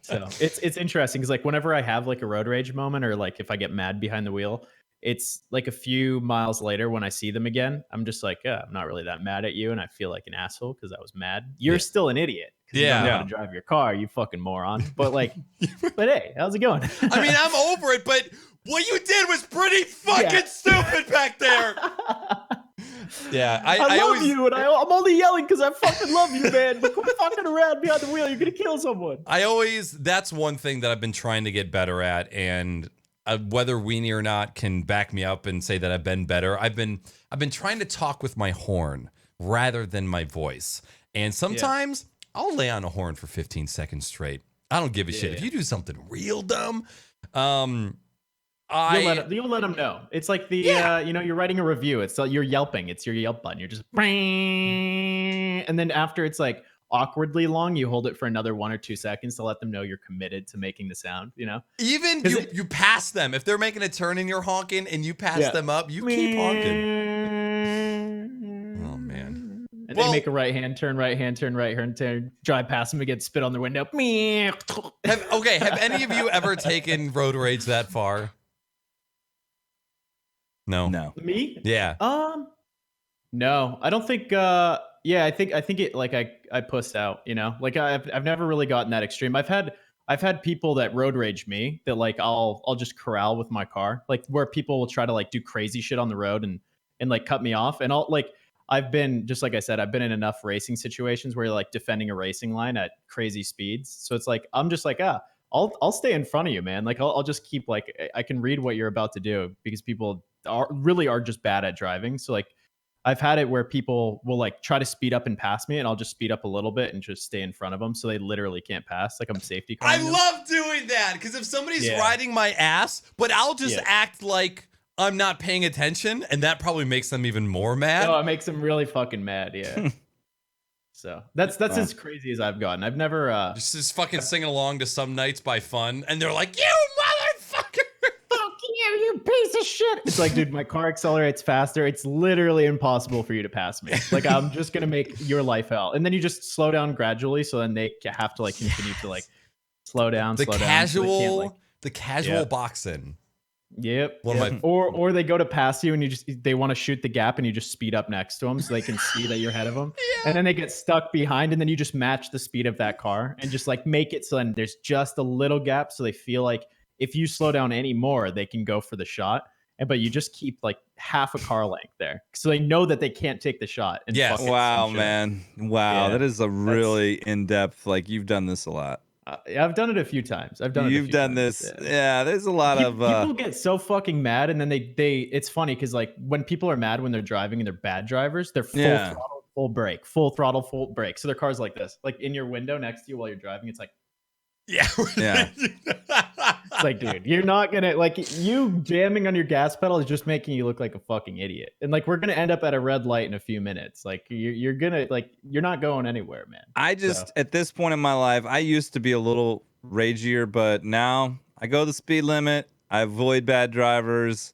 So it's interesting because like whenever I have like a road rage moment or like if I get mad behind the wheel, it's like a few miles later when I see them again, I'm just like, I'm not really that mad at you, and I feel like an asshole because I was mad. You're still an idiot. You don't know how to drive your car, you fucking moron. But like, but hey, how's it going? I mean, I'm over it, but what you did was pretty fucking stupid back there. Yeah, I love always, you, and I'm only yelling because I fucking love you, man. But quit fucking around behind the wheel. You're gonna kill someone. That's one thing that I've been trying to get better at, and whether Weenie or not can back me up and say that I've been better. I've been trying to talk with my horn rather than my voice, and sometimes I'll lay on a horn for 15 seconds straight. I don't give a shit if you do something real dumb. You'll let them know. It's like the you're writing a review. It's you're yelping. It's your yelp button. You're just and then after it's like awkwardly long, you hold it for another 1 or 2 seconds to let them know you're committed to making the sound. You know, even you pass them if they're making a turn and you're honking and you pass them up, you keep honking. Oh man. And they make a right-hand turn, drive past them again, spit on their window. Have any of you ever taken road rage that far? No. Me? Yeah. No, I don't think. I think it like I pussed out. You know, like I've never really gotten that extreme. I've had people that road rage me that like I'll just corral with my car, like where people will try to like do crazy shit on the road and like cut me off, and I've been, just like I said, I've been in enough racing situations where you're like defending a racing line at crazy speeds. So it's like, I'm just like, I'll stay in front of you, man. Like I'll just keep like, I can read what you're about to do because people are just bad at driving. So like, I've had it where people will like try to speed up and pass me, and I'll just speed up a little bit and just stay in front of them, so they literally can't pass. Like I'm safety I carring them. love doing that because if somebody's Yeah. riding my ass, but I'll just Yeah. act like I'm not paying attention, and that probably makes them even more mad. No, it makes them really fucking mad. Yeah. So that's as crazy as I've gotten. I've never Just fucking singing along to Some Nights by Fun, and they're like, "You motherfucker!" fuck you piece of shit. It's like, dude, my car accelerates faster. It's literally impossible for you to pass me. Like, I'm just gonna make your life hell. And then you just slow down gradually, so then they have to like continue to like slow down, The slow down. casual Yeah. boxing. Yep. One of my- or they go to pass you and they want to shoot the gap and you just speed up next to them so they can see that you're ahead of them. Yeah. And then they get stuck behind and then you just match the speed of that car and just like make it so then there's just a little gap so they feel like if you slow down any more, they can go for the shot. But you just keep like half a car length there. So they know that they can't take the shot. And Yes. fucking Wow, some shit. man. Wow. Yeah. That is a really in-depth, like you've done this a lot. I've done it a few times. You've done this. Yeah, there's a lot of people get so fucking mad, and then they it's funny because like when people are mad when they're driving and they're bad drivers, they're full throttle, full brake, full throttle, full brake. So their car's like this, like in your window next to you while you're driving. It's like, Yeah. Yeah. it's like, dude, you're not gonna like you jamming on your gas pedal is just making you look like a fucking idiot. And like we're gonna end up at a red light in a few minutes. Like you're gonna like you're not going anywhere, man. I just at this point in my life, I used to be a little ragier, but now I go the speed limit. I avoid bad drivers.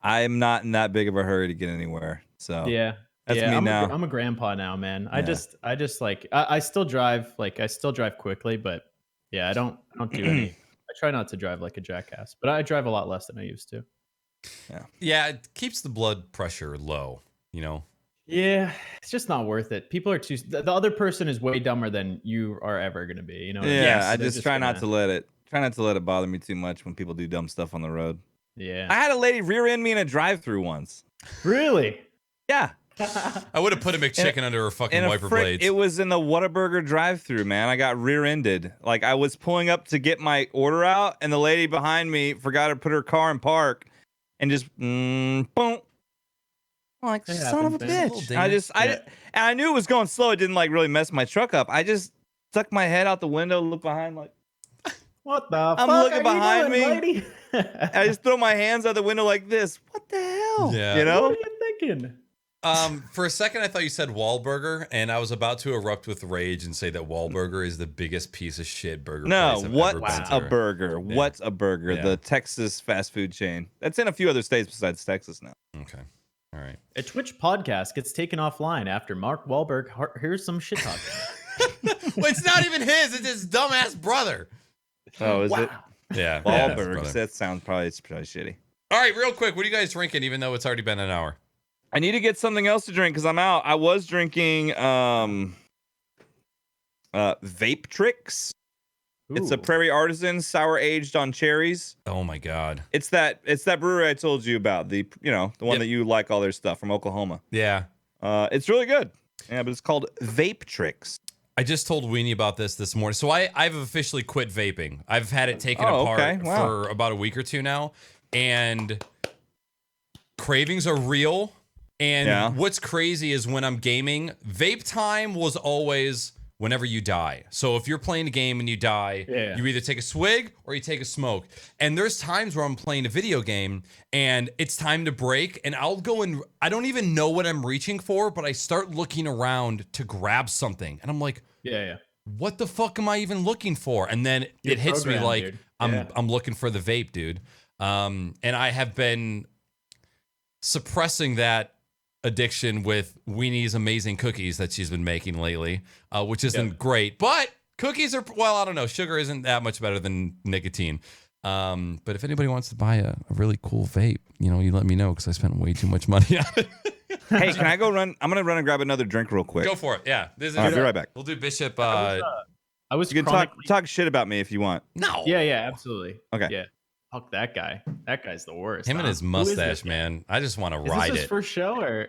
I'm not in that big of a hurry to get anywhere. So Yeah. that's me I'm now. I'm a grandpa now, man. Yeah. I just like I still drive quickly, but yeah, I don't do any. I try not to drive like a jackass, but I drive a lot less than I used to. Yeah, it keeps the blood pressure low, you know. Yeah, it's just not worth it. People are too. The other person is way dumber than you are ever gonna be. You know. What I mean? Yeah, I They're just try not gonna- to let it bother me too much when people do dumb stuff on the road. Yeah. I had a lady rear end me in a drive-through once. Really? Yeah. I would have put a McChicken under her fucking wiper blades. It was in the Whataburger drive-through, man. I got rear-ended. Like I was pulling up to get my order out, and the lady behind me forgot to put her car in park, and just boom. I'm like, It son of a happens, bitch. man. And I knew it was going slow. It didn't like really mess my truck up. I just stuck my head out the window, look behind, like What the I'm fuck looking are behind you doing, me. lady? I just throw my hands out the window like this. What the hell? Yeah. You know? What are you thinking? For a second, I thought you said Wahlburger, and I was about to erupt with rage and say that Wahlburger is the biggest piece of shit burger No, place I've what's ever been a to. burger? Yeah. What's a burger? Yeah. The Texas fast food chain. That's in a few other states besides Texas now. Okay. All right. A Twitch podcast gets taken offline after Mark Wahlberg hears some shit talking. Well, it's not even his. It's his dumbass brother. Oh, is it? Yeah. Wahlbergs. That sounds probably shitty. All right, real quick. What are you guys drinking, even though it's already been an hour? I need to get something else to drink because I'm out. I was drinking Vape Tricks. It's a Ooh. Prairie Artisan sour aged on cherries. Oh, my God. It's that brewery I told you about. The one Yep. that you like all their stuff from Oklahoma. Yeah. It's really good. Yeah, but it's called Vape Tricks. I just told Weenie about this morning. So I've officially quit vaping. I've had it taken Oh, apart okay. Wow. for about a week or two now. And cravings are real. And Yeah. what's crazy is when I'm gaming, vape time was always whenever you die. So if you're playing a game and you die, Yeah. you either take a swig or you take a smoke. And there's times where I'm playing a video game and it's time to break, and I'll go and I don't even know what I'm reaching for, but I start looking around to grab something. And I'm like, Yeah. what the fuck am I even looking for? And then You're it hits me programmed, like dude. I'm Yeah. I'm looking for the vape, dude. And I have been suppressing that addiction with Weenie's amazing cookies that she's been making lately, which isn't great. But cookies are, well, I don't know. Sugar isn't that much better than nicotine. But if anybody wants to buy a really cool vape, you let me know because I spent way too much money on it. Hey, can I go run? I'm gonna run and grab another drink real quick. Go for it. Yeah. This is, All right, be right back. We'll do Bishop. I was You can chronically- talk shit about me if you want. No. Yeah, absolutely. Okay. Yeah. Fuck that guy. That guy's the worst. Him and huh? his Who is this mustache, guy? man. I just want to Is ride this his it. first show or?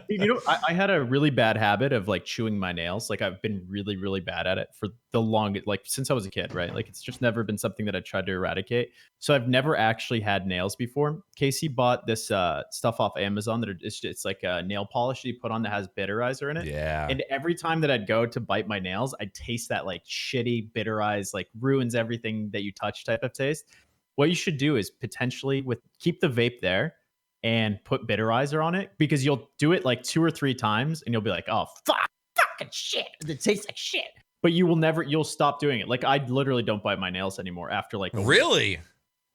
You know, I had a really bad habit of like chewing my nails. Like I've been really, really bad at it for the longest, like since I was a kid, right? Like it's just never been something that I tried to eradicate. So I've never actually had nails before. Casey bought this stuff off Amazon that it's like a nail polish that you put on that has bitterizer in it. Yeah. And every time that I'd go to bite my nails, I'd taste that like shitty bitterize, like ruins everything that you touch type of taste. What you should do is potentially keep the vape there and put bitterizer on it, because you'll do it like 2 or 3 times and you'll be like, oh fucking shit. It tastes like shit. But you'll stop doing it. Like I literally don't bite my nails anymore after like a week. Really?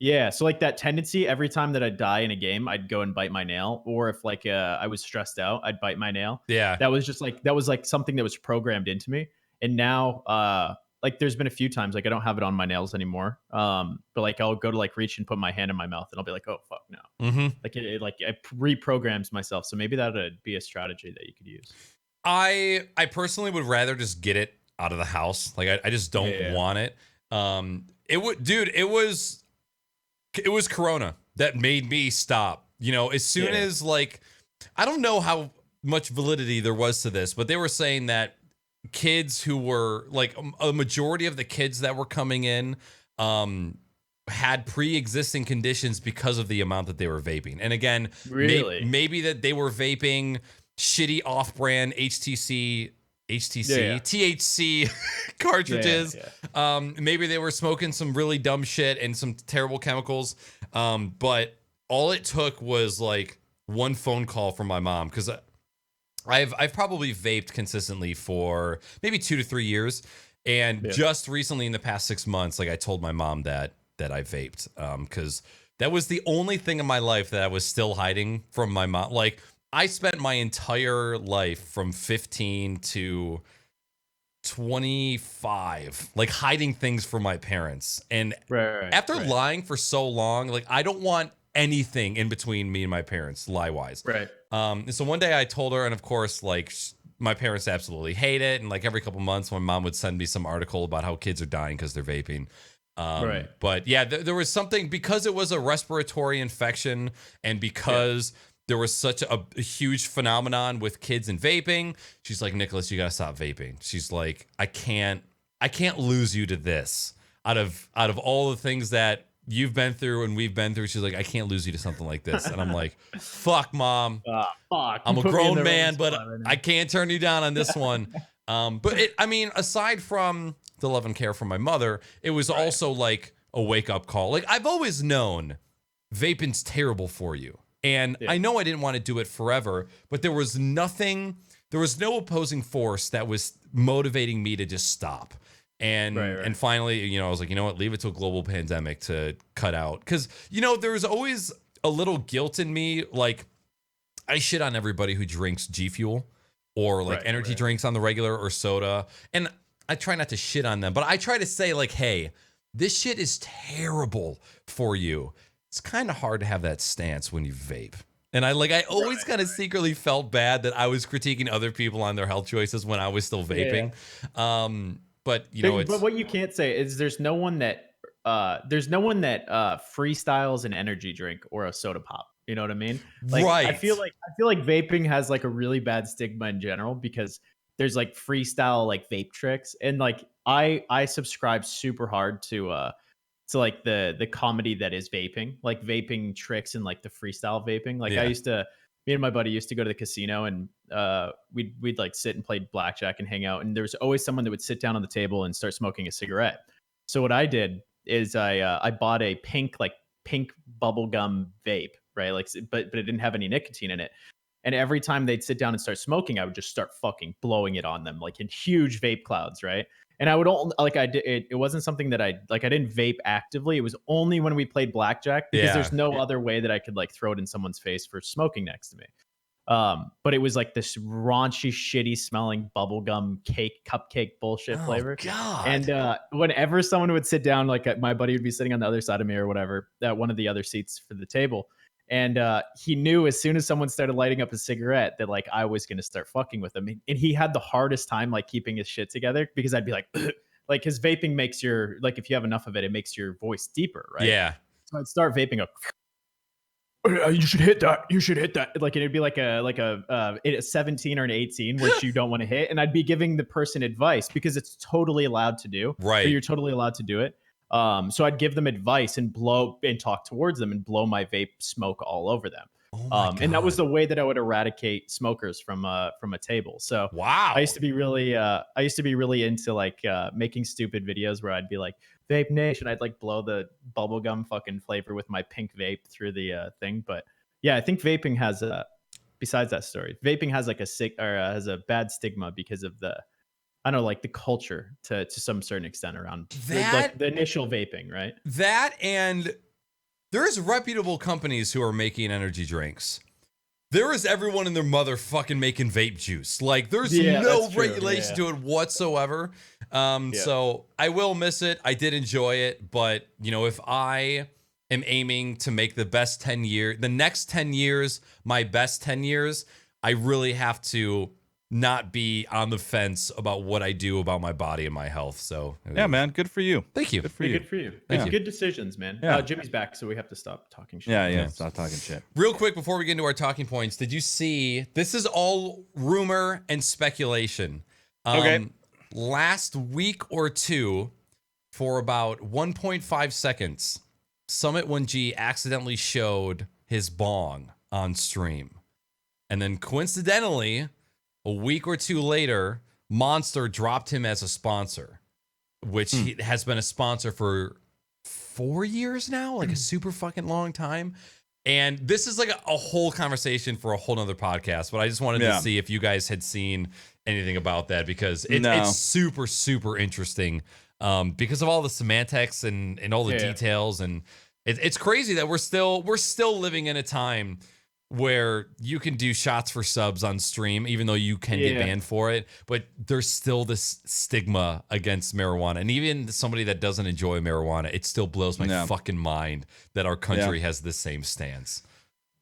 Yeah. So like that tendency, every time that I'd die in a game, I'd go and bite my nail. Or if like I was stressed out, I'd bite my nail. Yeah. That was like something that was programmed into me. And now like there's been a few times like I don't have it on my nails anymore. But like I'll go to like reach and put my hand in my mouth and I'll be like, oh fuck no. Mm-hmm. Like it reprograms myself. So maybe that would be a strategy that you could use. I personally would rather just get it out of the house. Like I just don't want it. It was Corona that made me stop. You know, as soon as like, I don't know how much validity there was to this, but they were saying that kids who were like a majority of the kids that were coming in had pre-existing conditions because of the amount that they were vaping. And again, Really? maybe that they were vaping shitty off-brand THC cartridges. Maybe they were smoking some really dumb shit and some terrible chemicals. But all it took was like one phone call from my mom, because I've probably vaped consistently for maybe 2 to 3 years, and just recently in the past 6 months, like I told my mom that I vaped, because that was the only thing in my life that I was still hiding from my mom. Like I spent my entire life from 15 to 25 like hiding things from my parents, and after lying for so long, like I don't want anything in between me and my parents, lie wise. And so one day I told her, and of course, like my parents absolutely hate it, and like every couple months my mom would send me some article about how kids are dying because they're vaping. But yeah, there was something, because it was a respiratory infection, and because there was such a huge phenomenon with kids and vaping. She's like, Nicholas, you gotta stop vaping. She's like, I can't lose you to this. Out of all the things that you've been through and we've been through, she's like, I can't lose you to something like this. And I'm like, fuck, mom. Fuck. I'm a grown man, but I can't turn you down on this one. But aside from the love and care from my mother, it was also like a wake up call. Like I've always known vaping's terrible for you. And I know I didn't want to do it forever, but there was no opposing force that was motivating me to just stop. And and finally, you know, I was like, you know what, leave it to a global pandemic to cut out. Because, you know, there's always a little guilt in me. Like I shit on everybody who drinks G Fuel or like energy drinks on the regular or soda. And I try not to shit on them, but I try to say like, hey, this shit is terrible for you. It's kind of hard to have that stance when you vape. And I always kind of secretly felt bad that I was critiquing other people on their health choices when I was still vaping. But you know, but what you can't say is there's no one that freestyles an energy drink or a soda pop. You know what I mean? Like, I feel like vaping has like a really bad stigma in general, because there's like freestyle like vape tricks, and like I subscribe super hard to like the comedy that is vaping, like vaping tricks and like the freestyle vaping. Like me and my buddy used to go to the casino, and we'd like sit and play blackjack and hang out, and there was always someone that would sit down on the table and start smoking a cigarette. So what I did is I bought a pink bubblegum vape, right? Like, but it didn't have any nicotine in it. And every time they'd sit down and start smoking, I would just start fucking blowing it on them, like in huge vape clouds, right? And I would only it wasn't something that I didn't vape actively. It was only when we played blackjack, because there's no other way that I could like throw it in someone's face for smoking next to me. But it was like this raunchy, shitty smelling bubblegum cupcake bullshit flavor. God. And whenever someone would sit down, like my buddy would be sitting on the other side of me or whatever, at one of the other seats for the table. And he knew as soon as someone started lighting up a cigarette that like I was going to start fucking with him. And he had the hardest time like keeping his shit together, because I'd be like, like his vaping makes your, like if you have enough of it, it makes your voice deeper, right? Yeah. So I'd start vaping up. You should hit that. You should hit that. Like it'd be like a 17 or an 18, which you don't want to hit. And I'd be giving the person advice because it's totally allowed to do. Right. Or you're totally allowed to do it. So I'd give them advice and talk towards them and blow my vape smoke all over them. Oh my God. And that was the way that I would eradicate smokers from a table. So wow. I used to be really into like making stupid videos where I'd be like, Vape Nation, I'd like blow the bubblegum fucking flavor with my pink vape through the thing. But yeah, I think vaping has besides that story, vaping has like has a bad stigma because of the, I don't know, like the culture to some certain extent around that, like the initial vaping, right? That, and there's reputable companies who are making energy drinks. There is everyone and their mother fucking making vape juice. Like there's no regulation to it whatsoever. So I will miss it. I did enjoy it, but you know, if I am aiming to make the next 10 years, my best 10 years, I really have to not be on the fence about what I do about my body and my health. So yeah, man, good for you. Thank you. Good for you. Good for you. Thank you. Good decisions, man. Yeah. Jimmy's back, so we have to stop talking shit. Yeah. Stop talking shit. Real quick before we get into our talking points, did you see? This is all rumor and speculation. Okay. Last week or two, for about 1.5 seconds, Summit 1G accidentally showed his bong on stream, and then coincidentally, a week or two later, Monster dropped him as a sponsor, which he has been a sponsor for 4 years now, like a super fucking long time. And this is like a whole conversation for a whole nother podcast, but I just wanted to see if you guys had seen anything about that, because it's super, super interesting because of all the semantics and all the details. And it's crazy that we're still living in a time where you can do shots for subs on stream, even though you can get banned for it, but there's still this stigma against marijuana. And even somebody that doesn't enjoy marijuana, it still blows my fucking mind that our country has the same stance.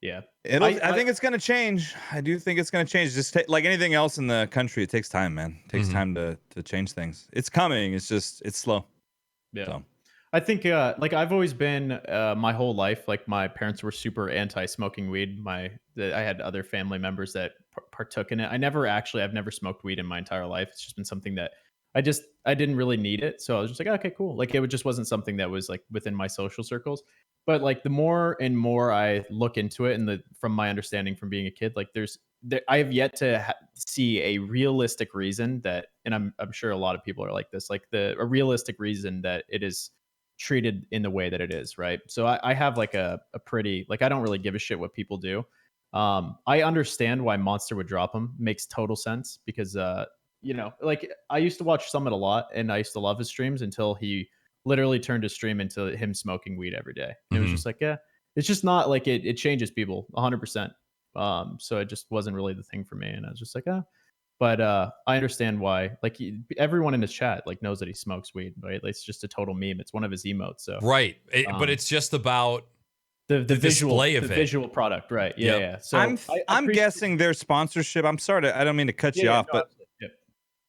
Yeah. I think it's going to change. I do think it's going to change. Just like anything else in the country, it takes time, man. It takes time to change things. It's coming. It's slow. Yeah. So. I think like I've always been my whole life, like my parents were super anti-smoking weed. I had other family members that partook in it. I've never smoked weed in my entire life. It's just been something that I didn't really need it. So I was just like, okay, cool. Like it just wasn't something that was like within my social circles. But like the more and more I look into it, and from my understanding from being a kid, like I have yet to see a realistic reason that, and I'm sure a lot of people are like this, like a realistic reason that it is treated in the way that it is, right? So I have like a pretty, like I don't really give a shit what people do. I understand why Monster would drop him. Makes total sense because you know, like I used to watch Summit a lot and I used to love his streams until he literally turned his stream into him smoking weed every day. And it was just like, yeah, it's just not like it changes people 100%. So it just wasn't really the thing for me. And I was just like, but I understand why. Like everyone in his chat like knows that he smokes weed, right? Like, it's just a total meme. It's one of his emotes. So right, but it's just about the visual display of the it. visual product, right? Yeah, yeah. So I'm guessing their sponsorship. I'm sorry, I don't mean to cut you off, but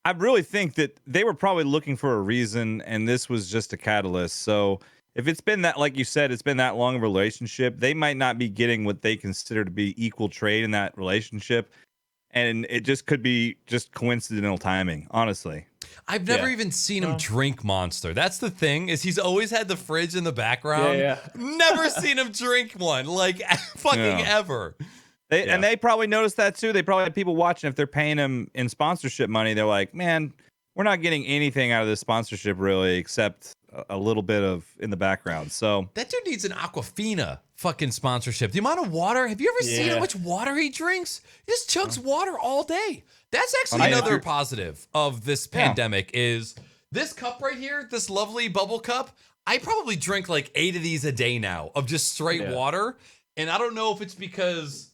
I really think that they were probably looking for a reason, and this was just a catalyst. So if it's been that, like you said, it's been that long of a relationship, they might not be getting what they consider to be equal trade in that relationship. And it just could be just coincidental timing, honestly. I've never even seen him drink Monster. That's the thing, is he's always had the fridge in the background. Never seen him drink one, like fucking ever. And they probably noticed that too. They probably had people watching. If they're paying him in sponsorship money, they're like, man, we're not getting anything out of this sponsorship really, except a little bit of in the background. So that dude needs an Aquafina fucking sponsorship. The amount of water. Have you ever seen how much water he drinks? He just chugs water all day. That's actually another positive of this pandemic is this cup right here, this lovely bubble cup. I probably drink like 8 of these a day now of just straight water. And I don't know if it's because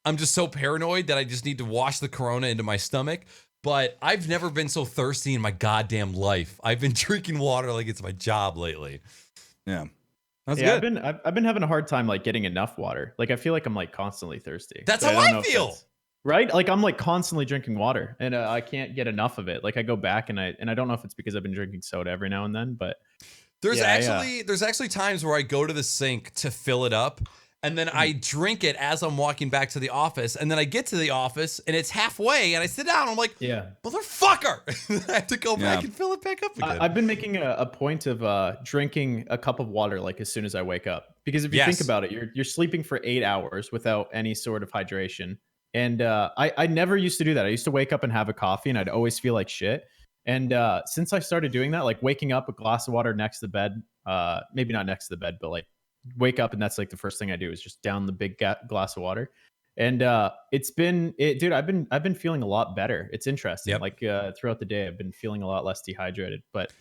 I'm just so paranoid that I just need to wash the corona into my stomach. But I've never been so thirsty in my goddamn life. I've been drinking water like it's my job lately. Yeah. That's good. I've been having a hard time like getting enough water. Like I feel like I'm like constantly thirsty. That's how I feel. Right? Like I'm like constantly drinking water and I can't get enough of it. Like I go back and I don't know if it's because I've been drinking soda every now and then, but There's yeah, actually times where I go to the sink to fill it up, and then I drink it as I'm walking back to the office, and then I get to the office and it's halfway, and I sit down. I'm like, yeah. motherfucker! I have to go back and fill it back up again. I've been making a point of drinking a cup of water like as soon as I wake up, because if you think Yes. about it, you're sleeping for 8 hours without any sort of hydration, and I never used to do that. I used to wake up and have a coffee, and I'd always feel like shit. And since I started doing that, like waking up, a glass of water next to the bed, maybe not next to the bed, but like wake up and that's like the first thing I do is just down the big glass of water. And dude, I've been feeling a lot better. It's interesting. Yep. Like throughout the day, I've been feeling a lot less dehydrated. But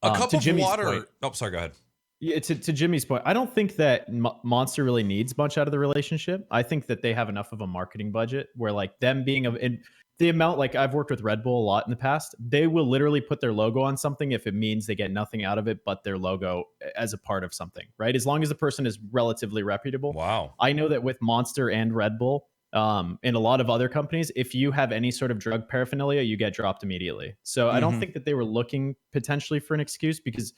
A cup to of Jimmy's water. point, Oh, sorry. Go ahead. yeah, to Jimmy's point, I don't think that Monster really needs much out of the relationship. I think that they have enough of a marketing budget where like them being in the amount, like I've worked with Red Bull a lot in the past, they will literally put their logo on something if it means they get nothing out of it but their logo as a part of something, right? As long as the person is relatively reputable. Wow. I know that with Monster and Red Bull, and a lot of other companies, if you have any sort of drug paraphernalia, you get dropped immediately. So I don't think that they were looking potentially for an excuse, because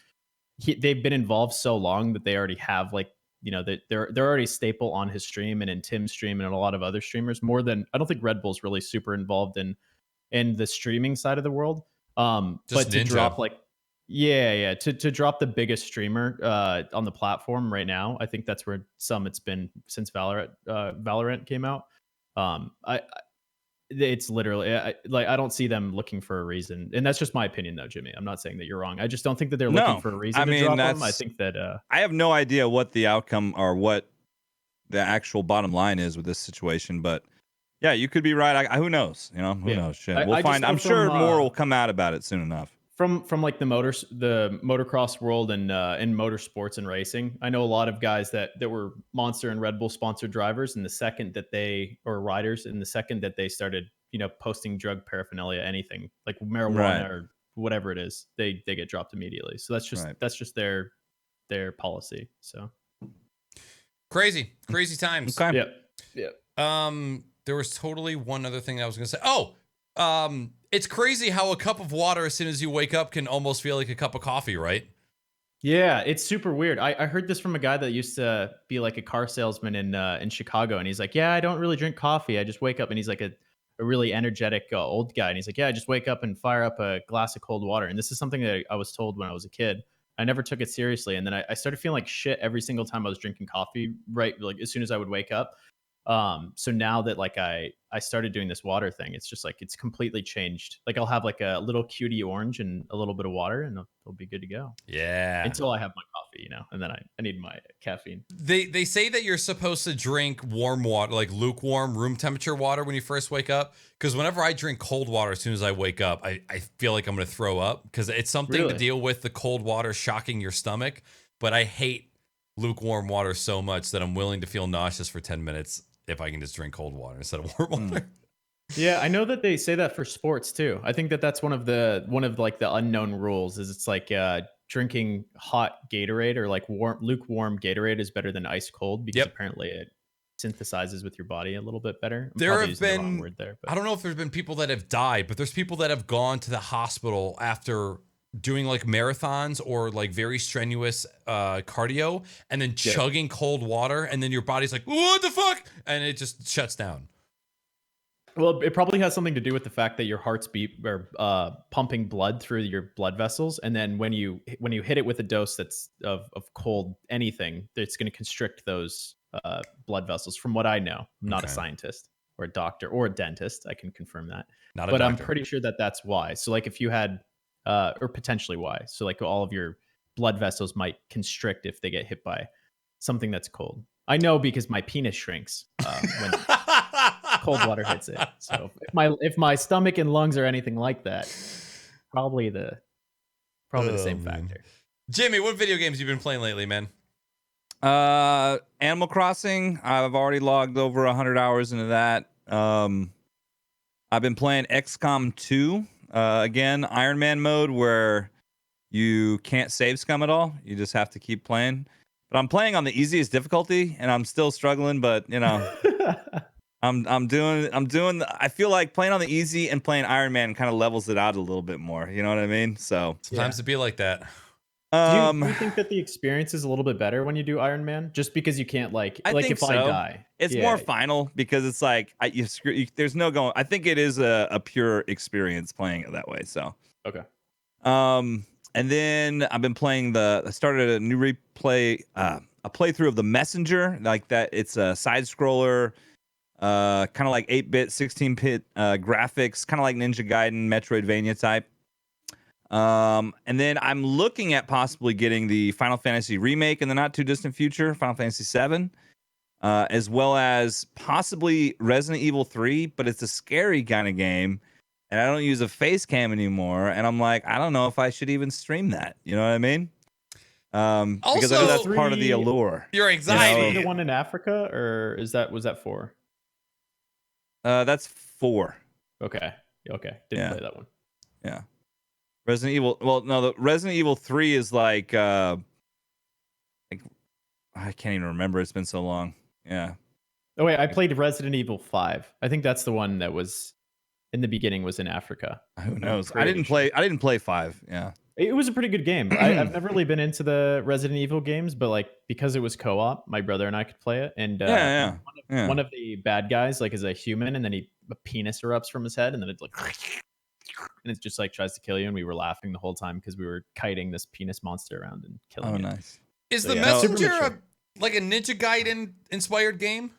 they've been involved so long that they already have like, you know, they're already a staple on his stream and in Tim's stream and a lot of other streamers. More than, I don't think Red Bull's really super involved in the streaming side of the world. But to Ninja. drop like, yeah, to drop the biggest streamer on the platform right now, I think that's where it's been since Valorant came out. It's literally I don't see them looking for a reason, and that's just my opinion, though, Jimmy. I'm not saying that you're wrong. I just don't think that they're looking for a reason to drop them. I think that I have no idea what the outcome or what the actual bottom line is with this situation, but yeah, you could be right. Who knows? You know, who knows? Shit, we'll find. I'm sure more will come out about it soon enough. From like the motocross world and in motorsports and racing, I know a lot of guys that were Monster and Red Bull sponsored drivers, and the second that riders, and the second that they started, you know, posting drug paraphernalia, anything like marijuana or whatever it is, they get dropped immediately. So that's just their policy. So Crazy times. Okay. Yeah. There was totally one other thing I was gonna say. It's crazy how a cup of water as soon as you wake up can almost feel like a cup of coffee, right? Yeah, it's super weird. I heard this from a guy that used to be like a car salesman in Chicago, and he's like, yeah, I don't really drink coffee. I just wake up, and he's like a really energetic old guy, and he's like, yeah, I just wake up and fire up a glass of cold water. And this is something that I was told when I was a kid. I never took it seriously, and then I started feeling like shit every single time I was drinking coffee. Right, like as soon as I would wake up. So now that like I started doing this water thing, it's just like it's completely changed. Like I'll have like a little cutie orange and a little bit of water, and it'll be good to go. Yeah. Until I have my coffee, you know, and then I need my caffeine. They say that you're supposed to drink warm water, like lukewarm room temperature water when you first wake up. Because whenever I drink cold water as soon as I wake up, I feel like I'm going to throw up because it's something to deal with the cold water shocking your stomach. But I hate lukewarm water so much that I'm willing to feel nauseous for 10 minutes if I can just drink cold water instead of warm water. Yeah, I know that they say that for sports too. I think that that's one of like the unknown rules is it's like drinking hot Gatorade or like lukewarm Gatorade is better than ice cold because apparently it synthesizes with your body a little bit better. There have been, the wrong word there, but. I don't know if there's been people that have died, but there's people that have gone to the hospital after doing like marathons or like very strenuous cardio and then chugging cold water, and then your body's like, what the fuck? And it just shuts down. Well, it probably has something to do with the fact that your heart's pumping blood through your blood vessels, and then when you hit it with a dose that's of cold anything, it's going to constrict those blood vessels. From what I know, I'm not a scientist or a doctor or a dentist. I can confirm that, but I'm pretty sure that that's why. So, like, if you had, or potentially why, so like all of your blood vessels might constrict if they get hit by something that's cold. I know because my penis shrinks when cold water hits it. So if my stomach and lungs are anything like that, probably the same factor. Jimmy, what video games you been playing lately, man? Animal Crossing. I've already logged over 100 hours into that. I've been playing XCOM 2. Again, Iron Man mode where you can't save scum at all. You just have to keep playing. But I'm playing on the easiest difficulty, and I'm still struggling. But you know, I feel like playing on the easy and playing Iron Man kind of levels it out a little bit more. You know what I mean? So Sometimes it be like that. Do you think that the experience is a little bit better when you do Iron Man? Just because you can't like I think if so. I die, It's more final because it's like there's no going. I think it is a pure experience playing it that way. So okay. And then I've been playing I started a new replay, a playthrough of The Messenger, like that. It's a side scroller, kind of like 8-bit, 16-bit graphics, kind of like Ninja Gaiden, Metroidvania type. And then I'm looking at possibly getting the Final Fantasy remake in the not too distant future, Final Fantasy 7, as well as possibly Resident Evil 3, but it's a scary kind of game. And I don't use a face cam anymore. And I'm like, I don't know if I should even stream that. You know what I mean? Because I know that's part of the allure. Your anxiety. Is the one in Africa, or was that 4? That's 4. Okay. Didn't play that one. Yeah. Resident Evil. Well, no, the Resident Evil 3 is like I can't even remember. It's been so long. Yeah. Oh wait, I played Resident Evil 5. I think that's the one that was in the beginning was in Africa. Who knows? I didn't play 5. Yeah. It was a pretty good game. I've never really been into the Resident Evil games, but like because it was co-op, my brother and I could play it. And one of the bad guys like is a human, and then a penis erupts from his head, and then it's like, and it just like tries to kill you. And we were laughing the whole time because we were kiting this penis monster around and killing it. Oh, nice. Is the Messenger like a Ninja Gaiden inspired game?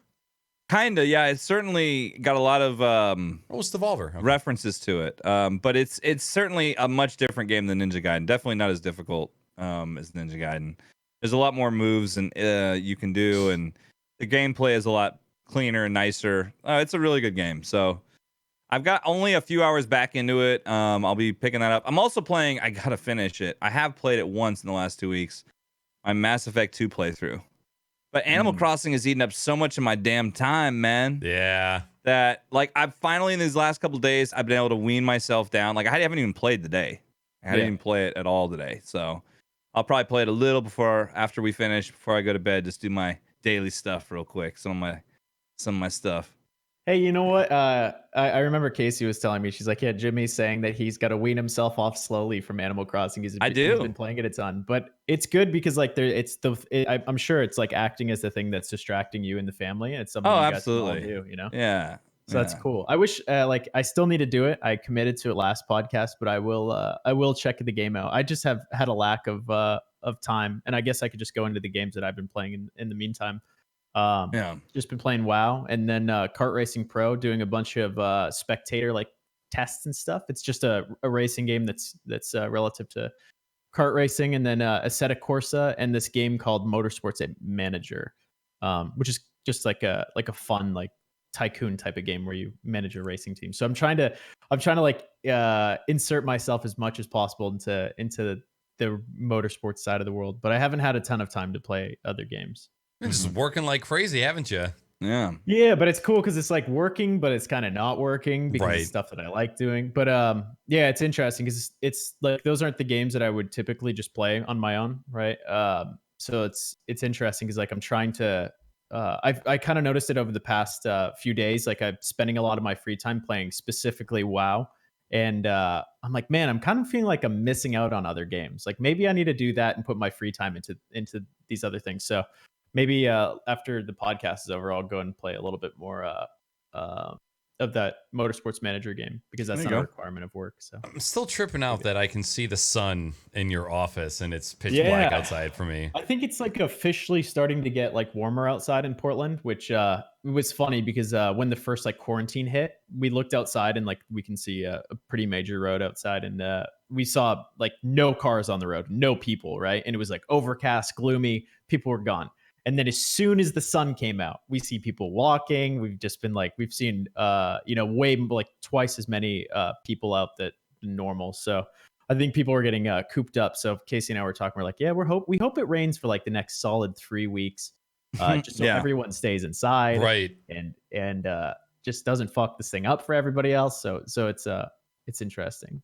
Kinda, yeah. It's certainly got a lot of it's Devolver. Okay. references to it. But it's certainly a much different game than Ninja Gaiden. Definitely not as difficult as Ninja Gaiden. There's a lot more moves and you can do, and the gameplay is a lot cleaner and nicer. It's a really good game. So I've got only a few hours back into it. I'll be picking that up. I'm also playing. I gotta finish it. I have played it once in the last 2 weeks. My Mass Effect 2 playthrough. But Animal Crossing has eaten up so much of my damn time, man. Yeah. That like I've finally in these last couple of days I've been able to wean myself down. Like I haven't even played today. I didn't even play it at all today. So I'll probably play it a little after we finish, before I go to bed. Just do my daily stuff real quick. Some of my stuff. Hey, you know what? I remember Casey was telling me, she's like, yeah, Jimmy's saying that he's got to wean himself off slowly from Animal Crossing. He's been playing it a ton, but it's good because like I'm sure it's like acting as the thing that's distracting you and the family. And it's something you guys can all do, you know? Yeah. So that's cool. I wish like I still need to do it. I committed to it last podcast, but I will check the game out. I just have had a lack of time, and I guess I could just go into the games that I've been playing in the meantime. Just been playing WoW, and then Kart Racing Pro, doing a bunch of spectator like tests and stuff. It's just a racing game that's relative to kart racing, and then Assetto Corsa, and this game called Motorsports Manager, which is just like a fun like tycoon type of game where you manage a racing team. So I'm trying to like insert myself as much as possible into the motorsports side of the world, but I haven't had a ton of time to play other games. You're just working like crazy, haven't you? Yeah, but it's cool because it's like working, but it's kind of not working because it's stuff that I like doing. But yeah, it's interesting because it's like those aren't the games that I would typically just play on my own, right? So it's interesting because like I'm trying to. I kind of noticed it over the past few days. Like I'm spending a lot of my free time playing specifically WoW, and I'm like, man, I'm kind of feeling like I'm missing out on other games. Like maybe I need to do that and put my free time into these other things. So. Maybe after the podcast is over, I'll go and play a little bit more of that Motorsports Manager game because that's not a requirement of work. So I'm still tripping out that I can see the sun in your office and it's pitch black outside for me. I think it's like officially starting to get like warmer outside in Portland, which was funny because when the first like quarantine hit, we looked outside and like we can see a pretty major road outside, and we saw like no cars on the road, no people, right? And it was like overcast, gloomy, people were gone. And then as soon as the sun came out, we see people walking. We've just been like, we've seen, way like twice as many people out than normal. So I think people are getting cooped up. So Casey and I were talking, we're like, yeah, we hope it rains for like the next solid 3 weeks, just so everyone stays inside, right? And just doesn't fuck this thing up for everybody else. So it's interesting.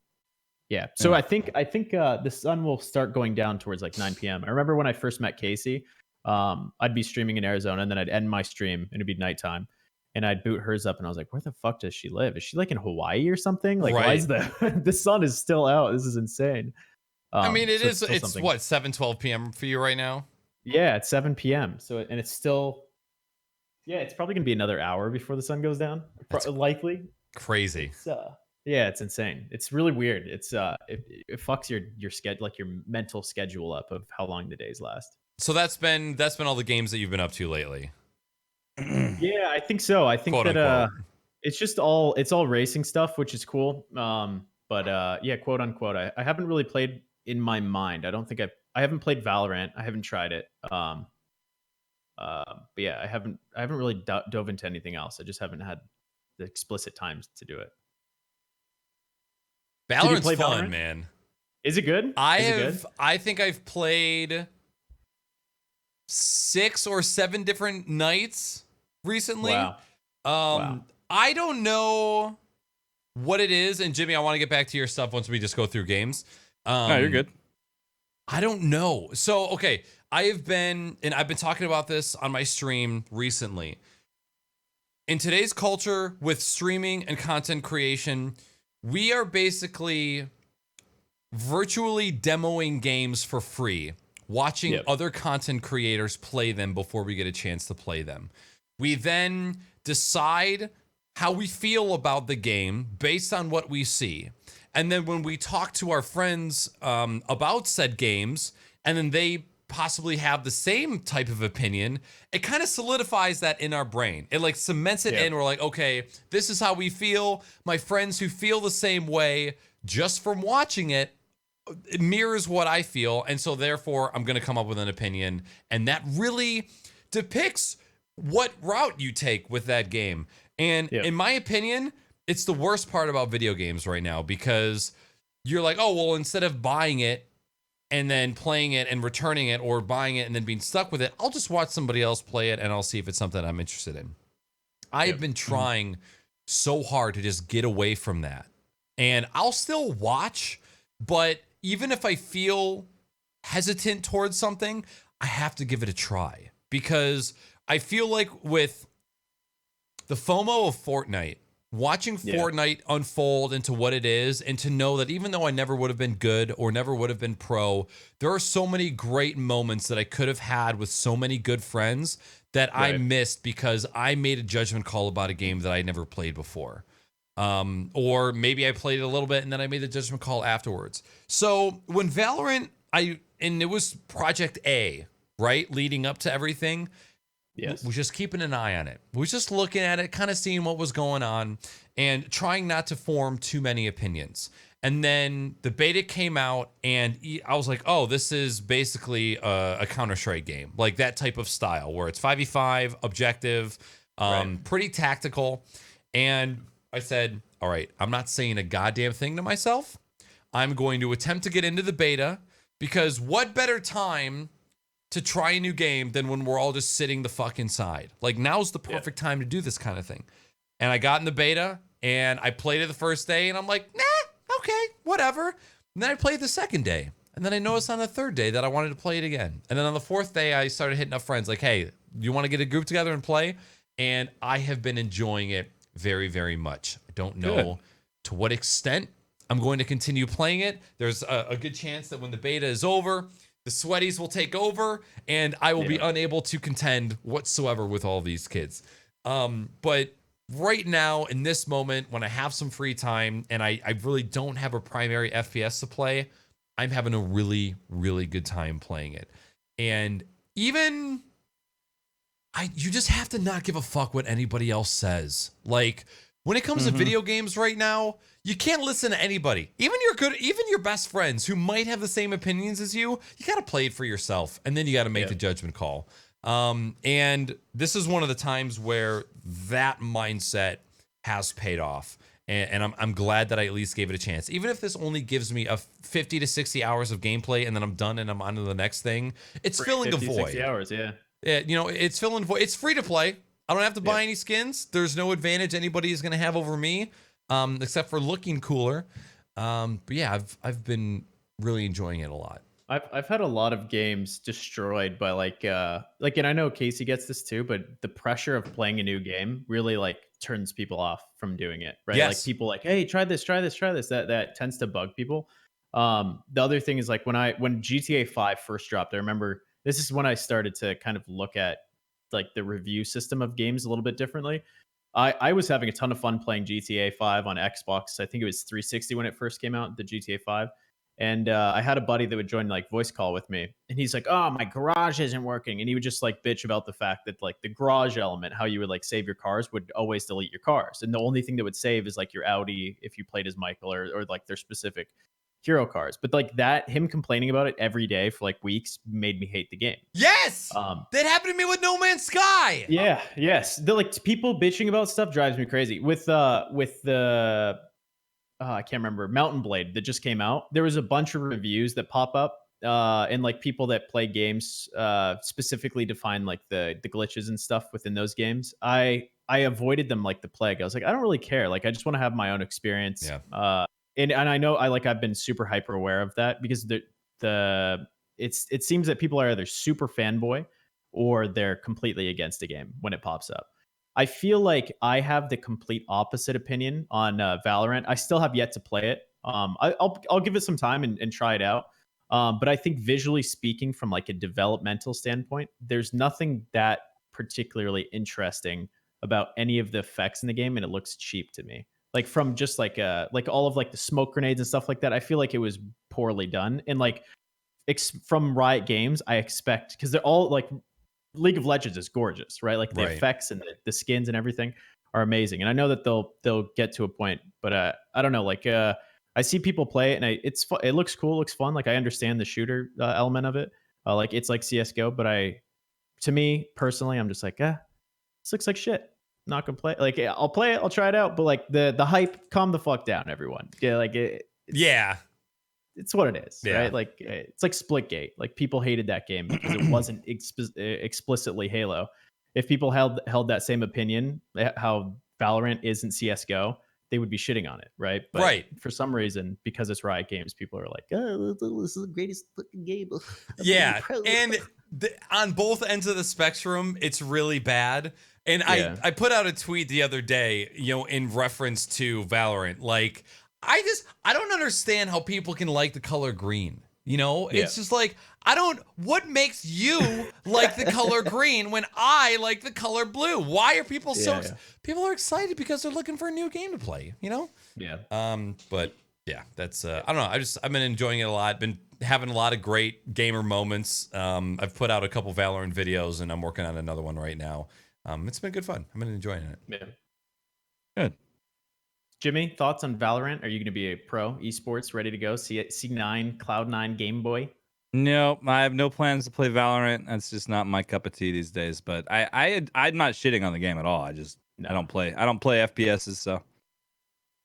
Yeah. So I think the sun will start going down towards like 9 p.m. I remember when I first met Casey. I'd be streaming in Arizona, and then I'd end my stream and it'd be nighttime. and I'd boot hers up, and I was like, where the fuck does she live? Is she like in Hawaii or something? Like, why Right. is the sun is still out? This is insane. I mean, So it's still it's something. what, 7:12 p.m. for you right now? Yeah, it's 7 p.m. So and it's still, yeah, it's probably gonna be another hour before the sun goes down. That's Likely. crazy. It's yeah, it's insane. It's really weird. It's it fucks your schedule, like your mental schedule up of how long the days last. So that's been all the games that you've been up to lately. Yeah, I think so. I think Quote, that unquote. it's all racing stuff, which is cool. But yeah, quote unquote. I haven't really played in my mind. I haven't played Valorant. I haven't tried it. But yeah, I haven't really dove into anything else. I just haven't had the explicit times to do it. Did you Valorant's play fun, Valorant? man. Is it good? Is it good? I think I've played 6 or 7 different nights recently. Wow. Wow. I don't know what it is, and Jimmy, I want to get back to your stuff once we just go through games. No, you're good. I don't know. So, okay, I've been talking about this on my stream recently. In today's culture with streaming and content creation, we are basically virtually demoing games for free, watching other content creators play them before we get a chance to play them. We then decide how we feel about the game based on what we see. And then when we talk to our friends about said games, and then they possibly have the same type of opinion, it kind of solidifies that in our brain. It like cements it in. We're like, okay, this is how we feel. My friends who feel the same way just from watching it, it mirrors what I feel. And so therefore I'm going to come up with an opinion. And that really depicts what route you take with that game. And in my opinion, it's the worst part about video games right now, because you're like, oh, well, instead of buying it and then playing it and returning it, or buying it and then being stuck with it, I'll just watch somebody else play it and I'll see if it's something I'm interested in. I have been trying so hard to just get away from that. And I'll still watch, but even if I feel hesitant towards something, I have to give it a try, because I feel like with the FOMO of Fortnite, watching Fortnite unfold into what it is, and to know that even though I never would have been good or never would have been pro, there are so many great moments that I could have had with so many good friends that I missed because I made a judgment call about a game that I never played before. Or maybe I played it a little bit and then I made the judgment call afterwards. So when Valorant, and it was Project A, right? Leading up to everything. Yes. Was just keeping an eye on it. Was just looking at it, kind of seeing what was going on and trying not to form too many opinions. And then the beta came out and I was like, oh, this is basically a Counter-Strike game. Like that type of style where it's 5v5, objective, pretty tactical. And I said, all right, I'm not saying a goddamn thing to myself. I'm going to attempt to get into the beta, because what better time to try a new game than when we're all just sitting the fuck inside. Like, now's the perfect time to do this kind of thing. And I got in the beta and I played it the first day and I'm like, nah, okay, whatever. And then I played the second day. And then I noticed on the third day that I wanted to play it again. And then on the fourth day, I started hitting up friends like, hey, you want to get a group together and play? And I have been enjoying it very, very much. I don't know to what extent I'm going to continue playing it. There's a good chance that when the beta is over, the sweaties will take over and I will be unable to contend whatsoever with all these kids. But right now, in this moment, when I have some free time and I really don't have a primary FPS to play, I'm having a really, really good time playing it. And even you just have to not give a fuck what anybody else says. Like, when it comes to video games right now, you can't listen to anybody. Even your best friends who might have the same opinions as you got to play it for yourself. And then you got to make the judgment call. And this is one of the times where that mindset has paid off. And I'm glad that I at least gave it a chance. Even if this only gives me a 50 to 60 hours of gameplay and then I'm done and I'm on to the next thing, it's filling a void. 60 hours, yeah. Yeah, it's filling void. It's free to play. I don't have to buy any skins. There's no advantage anybody is going to have over me, except for looking cooler. But yeah, I've been really enjoying it a lot. I've had a lot of games destroyed by and I know Casey gets this too, but the pressure of playing a new game really like turns people off from doing it, right? Like Yes. people like, hey, try this, try this, try this. That tends to bug people. The other thing is like when GTA 5 first dropped, I remember this is when I started to kind of look at like the review system of games a little bit differently. I was having a ton of fun playing GTA 5 on Xbox. I think it was 360 when it first came out, the GTA 5. And I had a buddy that would join like voice call with me, and he's like, "Oh, my garage isn't working," and he would just like bitch about the fact that like the garage element, how you would like save your cars, would always delete your cars, and the only thing that would save is like your Audi if you played as Michael or like their specific hero cars. But like that, him complaining about it every day for like weeks made me hate the game. Yes. Um, That happened to me with No Man's Sky. yeah, yes, the like people bitching about stuff drives me crazy. With the I can't remember, Mountain Blade that just came out. There was a bunch of reviews that pop up, and like people that play games specifically define like the glitches and stuff within those games. I avoided them like the plague. I was like, I don't really care. Like I just want to have my own experience. Yeah. And I know I've been super hyper aware of that because it seems that people are either super fanboy or they're completely against a game when it pops up. I feel like I have the complete opposite opinion on Valorant. I still have yet to play it. I'll give it some time and try it out. But I think visually speaking, from like a developmental standpoint, there's nothing that particularly interesting about any of the effects in the game, and it looks cheap to me. Like from just like all of like the smoke grenades and stuff like that, I feel like it was poorly done. And like from Riot Games, I expect because they're all like League of Legends is gorgeous, right? Like the Right. effects and the skins and everything are amazing. And I know that they'll get to a point, but I don't know. Like I see people play it, and it looks cool, looks fun. Like I understand the shooter element of it. Like it's like CS:GO, but to me personally, I'm just like, this looks like shit. Not gonna play. Like I'll play it, I'll try it out, but like the hype, calm the fuck down, everyone. Yeah, like Yeah. it's what it is, Yeah. right? Like it's like Splitgate. Like people hated that game because it wasn't explicitly Halo. If people held that same opinion, how Valorant isn't CS:GO, they would be shitting on it, right? But Right. for some reason, because it's Riot Games, people are like, "Oh, this is the greatest fucking game." Yeah. And on both ends of the spectrum, it's really bad. And Yeah. I put out a tweet the other day, in reference to Valorant. Like, I don't understand how people can like the color green. It's just like, what makes you like the color green when I like the color blue? Why are people people are excited because they're looking for a new game to play, Yeah. But yeah, that's, I don't know. I've been enjoying it a lot. Been having a lot of great gamer moments. I've put out a couple Valorant videos and I'm working on another one right now. It's been good fun. I've been enjoying it. Yeah. Good. Jimmy, thoughts on Valorant? Are you going to be a pro esports ready to go? C9, Cloud9, Game Boy? No, I have no plans to play Valorant. That's just not my cup of tea these days. But I'm not shitting on the game at all. I don't play FPSs. So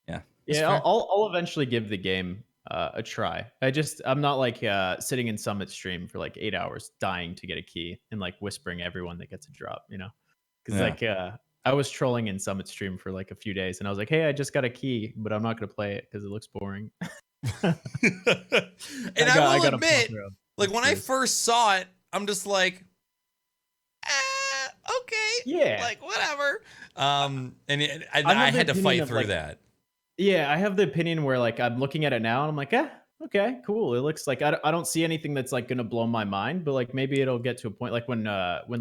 yeah. Yeah, I'll eventually give the game a try. I'm not like sitting in Summit stream for like 8 hours dying to get a key and like whispering everyone that gets a drop, because like I was trolling in Summit stream for like a few days and I was like, hey, I just got a key, but I'm not going to play it because it looks boring. And I will admit, like when I first saw it, I'm just like, okay, yeah, like whatever. And I had to fight through that. Yeah, I have the opinion where like I'm looking at it now and I'm like, okay, cool. It looks like I don't see anything that's like gonna blow my mind, but like maybe it'll get to a point like when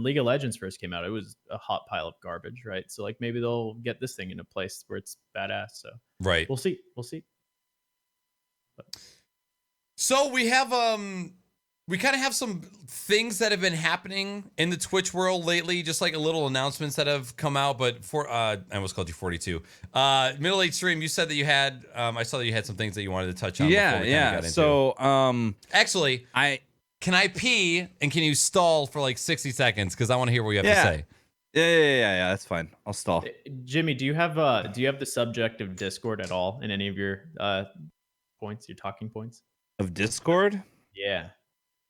League of Legends first came out, it was a hot pile of garbage, right? So like maybe they'll get this thing in a place where it's badass. So right, we'll see. But. So we have we kind of have some things that have been happening in the Twitch world lately, just like a little announcements that have come out. But I almost called you 42. MiddleAgedStream, you said that you had, I saw that you had some things that you wanted to touch on. Yeah. So, actually, can I pee and can you stall for like 60 seconds? Because I want to hear what you have to say. Yeah. That's fine. I'll stall. Jimmy, do you have the subject of Discord at all in any of your points, your talking points? Of Discord? Yeah.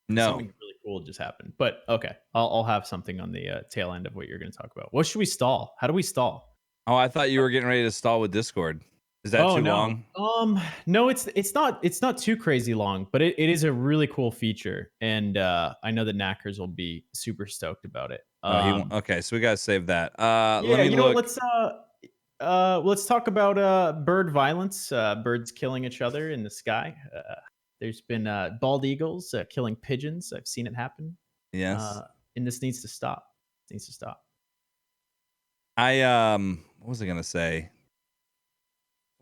No. Something really cool just happened. But okay, I'll have something on the tail end of what you're going to talk about. What should we stall? How do we stall? Oh, I thought you were getting ready to stall with Discord. Is that too no. long? No, it's not too crazy long, but it is a really cool feature, and I know that Knackers will be super stoked about it. Oh, okay, so we gotta save that. Let Yeah, me you know what? look. Let's talk about bird violence. Birds killing each other in the sky. There's been bald eagles killing pigeons. I've seen it happen. Yes. Uh, and this needs to stop. It needs to stop. What was I gonna say?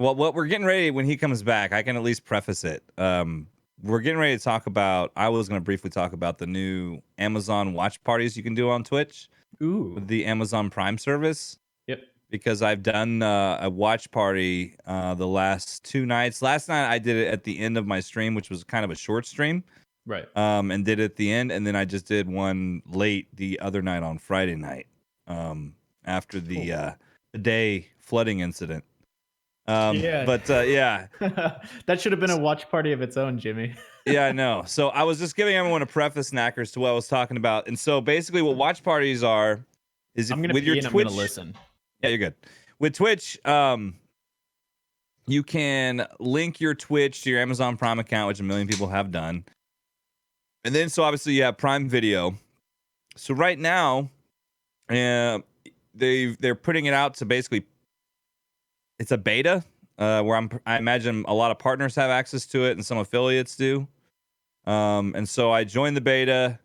Well, what we're getting ready when he comes back, I can at least preface it. We're getting ready to talk about. I was gonna briefly talk about the new Amazon watch parties you can do on Twitch Ooh. with the Amazon Prime service. Yep. Because I've done a watch party the last 2 nights. Last night I did it at the end of my stream, which was kind of a short stream, Right. and did it at the end, and then I just did one late the other night on Friday night, after the day flooding incident. Yeah. But yeah, That should have been a watch party of its own, Jimmy. yeah, I know. So I was just giving everyone a preface, Knackers, to what I was talking about. And so basically, what watch parties are is if I'm gonna with your pee and Twitch. I'm gonna listen. Yeah, you're good. With Twitch, you can link your Twitch to your Amazon Prime account, which a million people have done. And then, so obviously, you have Prime Video. So right now, they're putting it out to basically, it's a beta where I imagine a lot of partners have access to it and some affiliates do. And so I joined the beta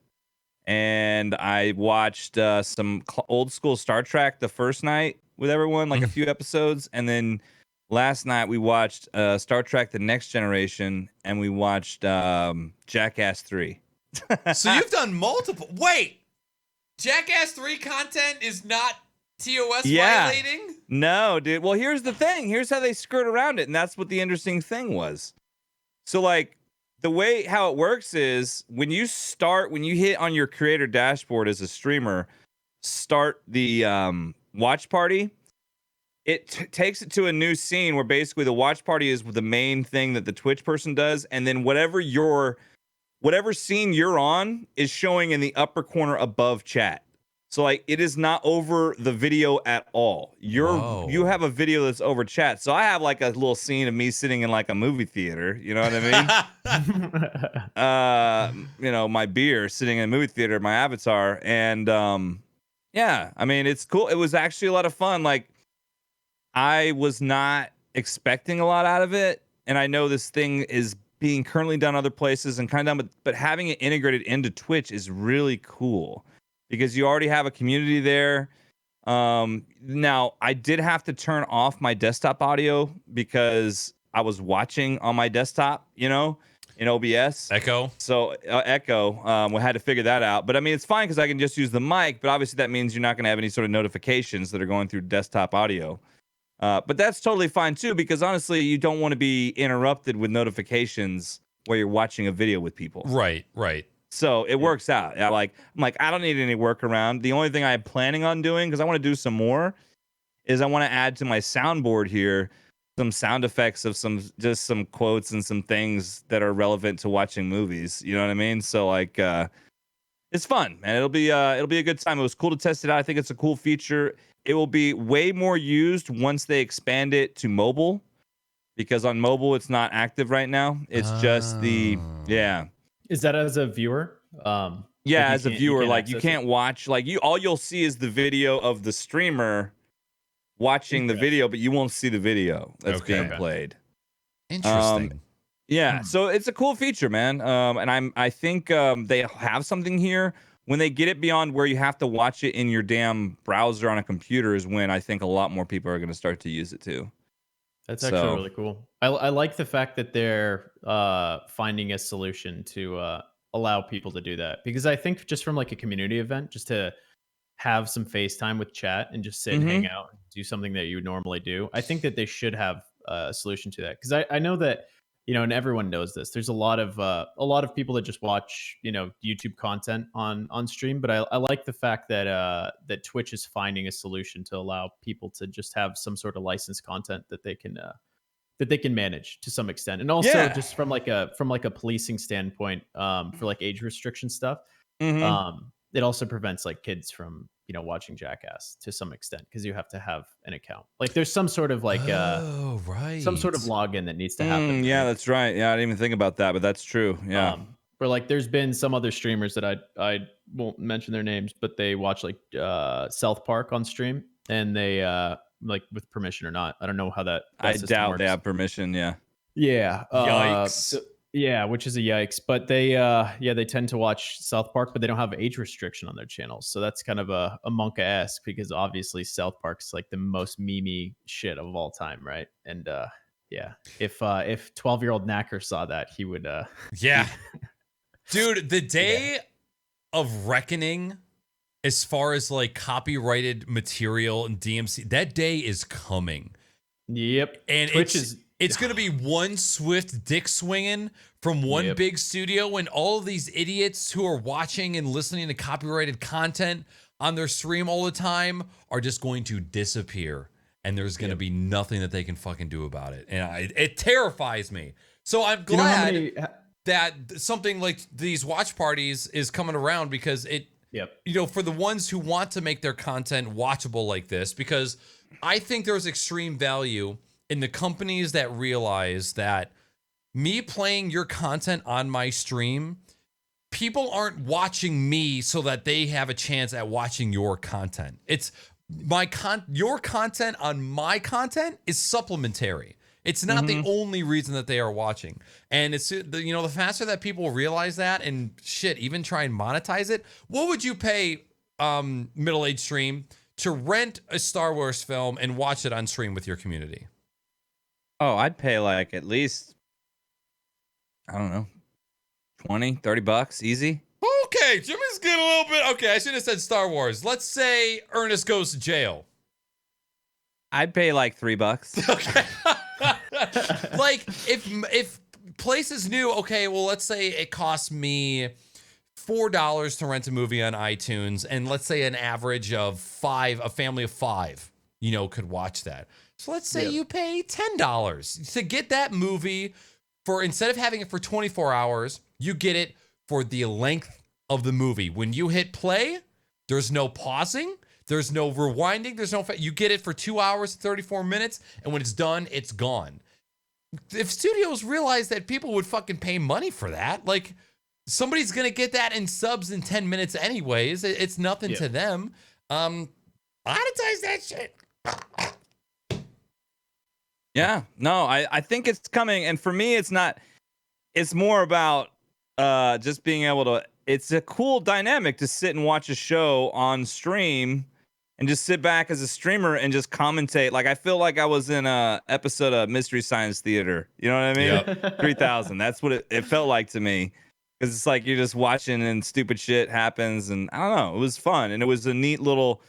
and I watched some old school Star Trek the first night with everyone, like a few episodes, and then last night we watched Star Trek: The Next Generation, and we watched Jackass 3. So you've done multiple. Wait, Jackass 3 content is not TOS violating? No, dude. Well, here's the thing. Here's how they skirt around it, and that's what the interesting thing was. So, like, the way how it works is when you hit on your creator dashboard as a streamer, start the watch party, it takes it to a new scene where basically the watch party is the main thing that the Twitch person does, and then whatever scene you're on is showing in the upper corner above chat. So like it is not over the video at all. You have a video that's over chat. So I have like a little scene of me sitting in like a movie theater, you know what I mean? My beer sitting in a movie theater, my avatar, and yeah, I mean it's cool. It was actually a lot of fun. Like I was not expecting a lot out of it, and I know this thing is being currently done other places and kind of, but having it integrated into Twitch is really cool because you already have a community there. Now I did have to turn off my desktop audio because I was watching on my desktop, in OBS. Echo. So Echo, we had to figure that out. But I mean, it's fine because I can just use the mic, but obviously that means you're not going to have any sort of notifications that are going through desktop audio. But that's totally fine too, because honestly, you don't want to be interrupted with notifications while you're watching a video with people. Right. So it works out. I'm like, I don't need any workaround. The only thing I'm planning on doing, because I want to do some more, is I want to add to my soundboard here some sound effects of some quotes and some things that are relevant to watching movies. You know what I mean? So like, it's fun, man. It'll be a good time. It was cool to test it out. I think it's a cool feature. It will be way more used once they expand it to mobile, because on mobile it's not active right now. It's just yeah. Is that as a viewer? Yeah, as a viewer, like you can't watch, like all you'll see is the video of the streamer watching the video, but you won't see the video that's being played. Interesting. Yeah, so it's a cool feature, man. And I think they have something here. When they get it beyond where you have to watch it in your damn browser on a computer is when I think a lot more people are going to start to use it too. That's actually really cool. I like the fact that they're finding a solution to allow people to do that, because I think just from like a community event, just to have some FaceTime with chat and just sit and hang out and do something that you would normally do, I think that they should have a solution to that, because I know that, and everyone knows this, there's a lot of people that just watch YouTube content on stream, but I like the fact that that Twitch is finding a solution to allow people to just have some sort of licensed content that they can manage to some extent, and also just from like a policing standpoint, for like age restriction stuff, it also prevents like kids from watching Jackass to some extent because you have to have an account. Like there's some sort of like Oh, right. some sort of login that needs to happen. Yeah, right? that's right. Yeah, I didn't even think about that, but that's true. Yeah. But like there's been some other streamers that I won't mention their names, but they watch like South Park on stream, and they like with permission or not, I don't know how that I system doubt works. they have permission. Yeah. Yeah. Yikes. Yeah, which is a yikes. But they they tend to watch South Park, but they don't have age restriction on their channels. So that's kind of a monka-esque because obviously South Park's like the most memey shit of all time, right? And yeah. If 12-year-old Knacker saw that, he would Yeah. Dude, the day of reckoning as far as like copyrighted material and DMC, that day is coming. Yep. And Twitch it's going to be one swift dick swinging from one Yep. big studio, and all of these idiots who are watching and listening to copyrighted content on their stream all the time are just going to disappear, and there's going to be nothing that they can fucking do about it. And it terrifies me. So I'm glad that something like these watch parties is coming around, because it, for the ones who want to make their content watchable like this, because I think there's extreme value in the companies that realize that me playing your content on my stream, people aren't watching me so that they have a chance at watching your content. It's your content on my content is supplementary. It's not the only reason that they are watching. And it's, the faster that people realize that and even try and monetize it. What would you pay MiddleAgedStream to rent a Star Wars film and watch it on stream with your community? Oh, I'd pay like at least, I don't know, $20-$30 easy. Okay, Jimmy's getting a little bit. Okay, I should have said Star Wars. Let's say Ernest goes to jail. I'd pay like $3. Okay. Like if places knew, okay, well, let's say it costs me $4 to rent a movie on iTunes, and let's say an average of a family of 5, could watch that. So let's say you pay $10 to get that movie instead of having it for 24 hours, you get it for the length of the movie. When you hit play, there's no pausing, there's no rewinding, you get it for 2 hours, 34 minutes, and when it's done, it's gone. If studios realize that people would fucking pay money for that, like somebody's going to get that in subs in 10 minutes anyways. It's nothing to them. Monetize that shit. Yeah, no, I think it's coming. And for me, it's more about just being able to, it's a cool dynamic to sit and watch a show on stream and just sit back as a streamer and just commentate. Like, I feel like I was in a episode of Mystery Science Theater. You know what I mean? Yep. 3000. That's what it felt like to me. Because it's like you're just watching and stupid shit happens. And I don't know, it was fun. And it was a neat little,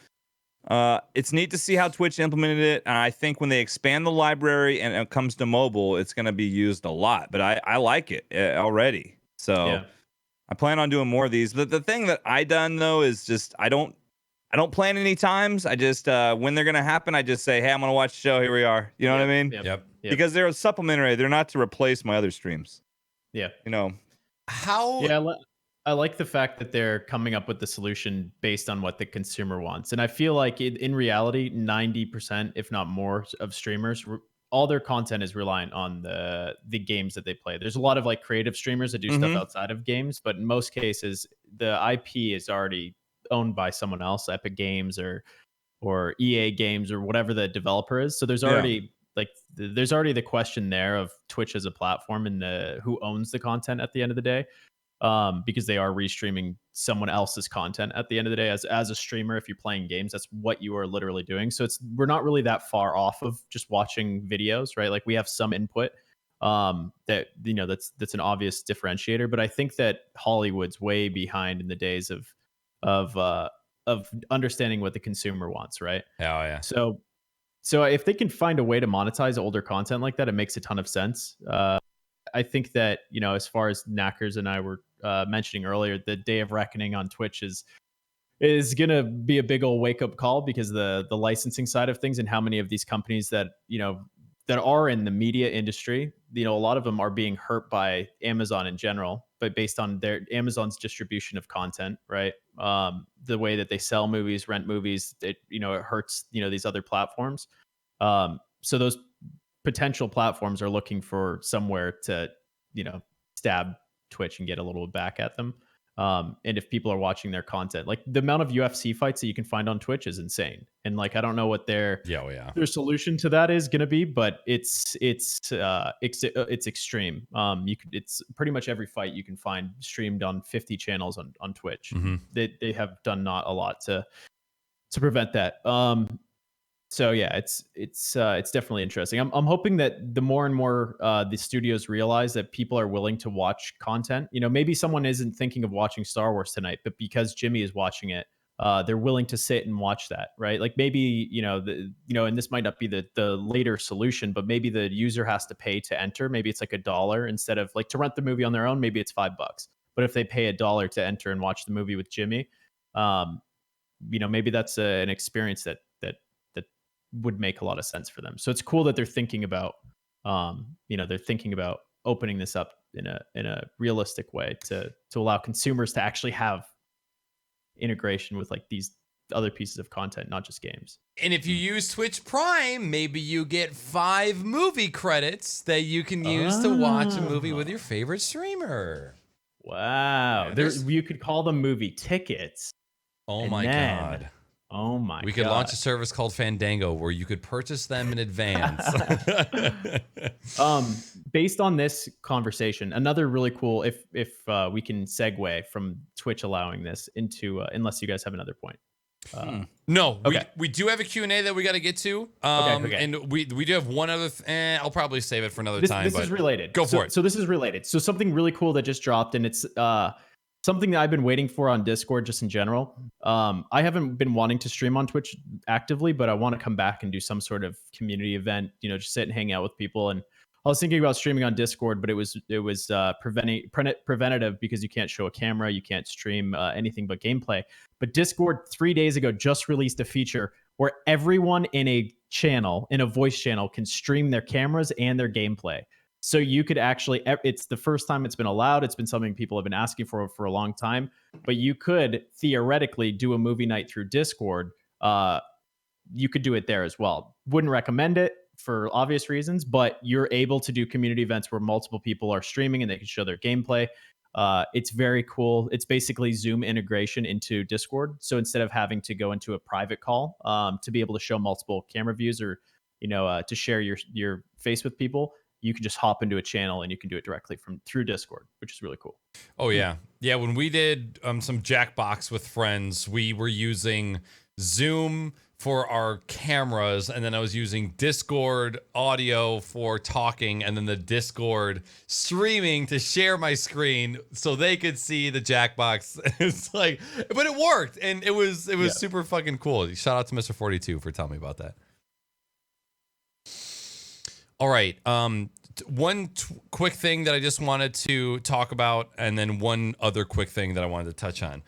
it's neat to see how Twitch implemented it. And I think when they expand the library and it comes to mobile, it's going to be used a lot. But I like it already. So I plan on doing more of these. But the thing that I done, though, is just I don't plan any times. I just when they're going to happen, I just say, hey, I'm going to watch the show. Here we are. You know what I mean? Yep. Because they're supplementary. They're not to replace my other streams. Yeah. How? Yeah, I like the fact that they're coming up with the solution based on what the consumer wants. And I feel like in reality, 90%, if not more, of streamers, all their content is reliant on the games that they play. There's a lot of like creative streamers that do stuff outside of games, but in most cases, the IP is already owned by someone else, Epic Games or EA Games or whatever the developer is. So there's already there's already the question there of Twitch as a platform and who owns the content at the end of the day. Because they are restreaming someone else's content at the end of the day. As a streamer, if you're playing games, that's what you are literally doing. So we're not really that far off of just watching videos, right? Like we have some input that that's an obvious differentiator. But I think that Hollywood's way behind in the days of understanding what the consumer wants, right? Oh yeah. So if they can find a way to monetize older content like that, it makes a ton of sense. I think that, as far as Knackers and I were mentioning earlier, the day of reckoning on Twitch is going to be a big old wake up call because the licensing side of things and how many of these companies that, that are in the media industry, a lot of them are being hurt by Amazon in general, but based on their Amazon's distribution of content, right? The way that they sell movies, rent movies, it hurts these other platforms. So those potential platforms are looking for somewhere to stab Twitch and get a little back at them. And if people are watching their content, like the amount of UFC fights that you can find on Twitch is insane. And like I don't know what their solution to that is going to be, but it's extreme. It's pretty much every fight you can find streamed on 50 channels on Twitch. Mm-hmm. They have done not a lot to prevent that. So yeah, it's definitely interesting. I'm hoping that the more and more the studios realize that people are willing to watch content. Maybe someone isn't thinking of watching Star Wars tonight, but because Jimmy is watching it, they're willing to sit and watch that, right? Like maybe and this might not be the later solution, but maybe the user has to pay to enter. Maybe it's like $1 instead of like to rent the movie on their own. Maybe it's $5. But if they pay $1 to enter and watch the movie with Jimmy, maybe that's an experience that would make a lot of sense for them. So it's cool that they're thinking about, opening this up in a realistic way to allow consumers to actually have integration with like these other pieces of content, not just games. And if you use Twitch Prime, maybe you get 5 movie credits that you can use to watch a movie with your favorite streamer. Wow. You could call them movie tickets. Oh my God. Oh my God. We could launch a service called Fandango where you could purchase them in advance. Based on this conversation, another really cool, if we can segue from Twitch allowing this into, unless you guys have another point. No, okay. we do have a Q&A that we got to get to. Okay. And we do have one other, I'll probably save it for another time. This is related. Go for it. So this is related. So something really cool that just dropped, and it's something that I've been waiting for on Discord just in general. I haven't been wanting to stream on Twitch actively, but I want to come back and do some sort of community event, just sit and hang out with people. And I was thinking about streaming on Discord, but it was preventative because you can't show a camera, you can't stream anything but gameplay. But Discord 3 days ago just released a feature where everyone in a voice channel can stream their cameras and their gameplay. So you could actually, it's the first time it's been allowed. It's been something people have been asking for a long time, but you could theoretically do a movie night through Discord. You could do it there as well. Wouldn't recommend it for obvious reasons, but you're able to do community events where multiple people are streaming and they can show their gameplay. It's very cool. It's basically Zoom integration into Discord. So instead of having to go into a private call to be able to show multiple camera views or, to share your face with people, you can just hop into a channel and you can do it directly through Discord, which is really cool. Oh yeah. Yeah. When we did some Jackbox with friends, we were using Zoom for our cameras, and then I was using Discord audio for talking, and then the Discord streaming to share my screen so they could see the Jackbox. It's like, but it worked, and it was super fucking cool. Shout out to Mr. 42 for telling me about that. All right. One quick thing that I just wanted to talk about, and then one other quick thing that I wanted to touch on.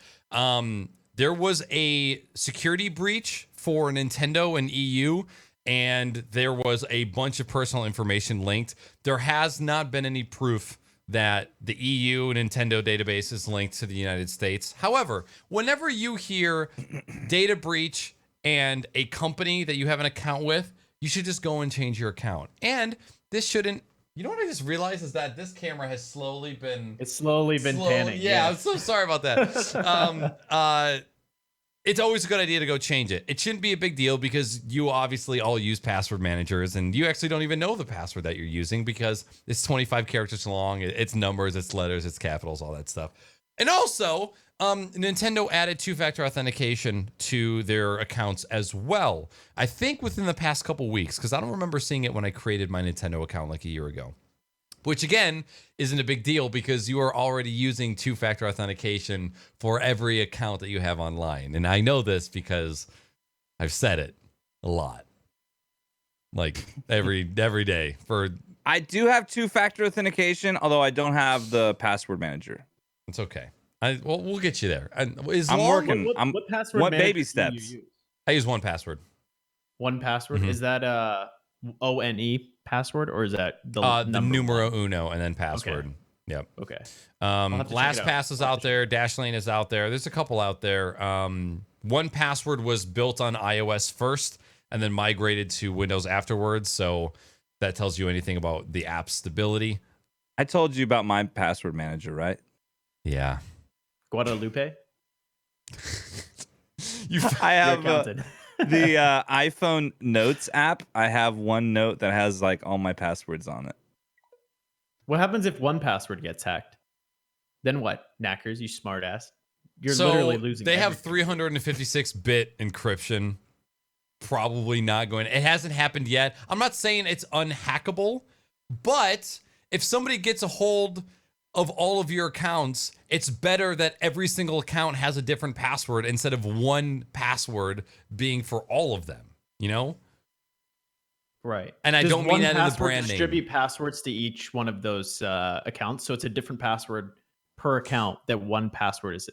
There was a security breach for Nintendo and EU, and there was a bunch of personal information linked. There has not been any proof that the EU Nintendo database is linked to the United States. However, whenever you hear data breach and a company that you have an account with, you should just go and change your account. And this shouldn't. You know what I just realized is that this camera has slowly been panning. Yeah, I'm so sorry about that. It's always a good idea to go change it. It shouldn't be a big deal because you obviously all use password managers and you actually don't even know the password that you're using because it's 25 characters long. It's numbers, it's letters, it's capitals, all that stuff. And also, Nintendo added two-factor authentication to their accounts as well. I think within the past couple weeks, because I don't remember seeing it when I created my Nintendo account like a year ago. Which again, isn't a big deal because you are already using two-factor authentication for every account that you have online. And I know this because I've said it a lot. Like every day for. I do have two-factor authentication, although I don't have the password manager. It's okay. We'll get you there. I'm working. What password what manager baby steps? do you use? I use 1Password. 1Password? Mm-hmm. Is that ONE password, or is that the The number numero one? uno and then password. Yep. Okay. I'll have to check it out. LastPass is out there. Dashlane is out there. There's a couple out there. 1Password was built on iOS first and then migrated to Windows afterwards. So that tells you anything about the app stability. I told you about my password manager, right? Yeah. Guadalupe. I have You're counted. the iPhone Notes app. I have one note that has like all my passwords on it. What happens if 1Password gets hacked? Then what? Knackers, you smartass. You're So literally losing. they have everything. 356-bit encryption. Probably not going. It hasn't happened yet. I'm not saying it's unhackable, but if somebody gets a hold of all of your accounts, it's better that every single account has a different password instead of one password being for all of them, you know? Right. And I Does don't mean that in the 1Password brand name. distribute passwords to each one of those accounts, so it's a different password per account that 1Password is.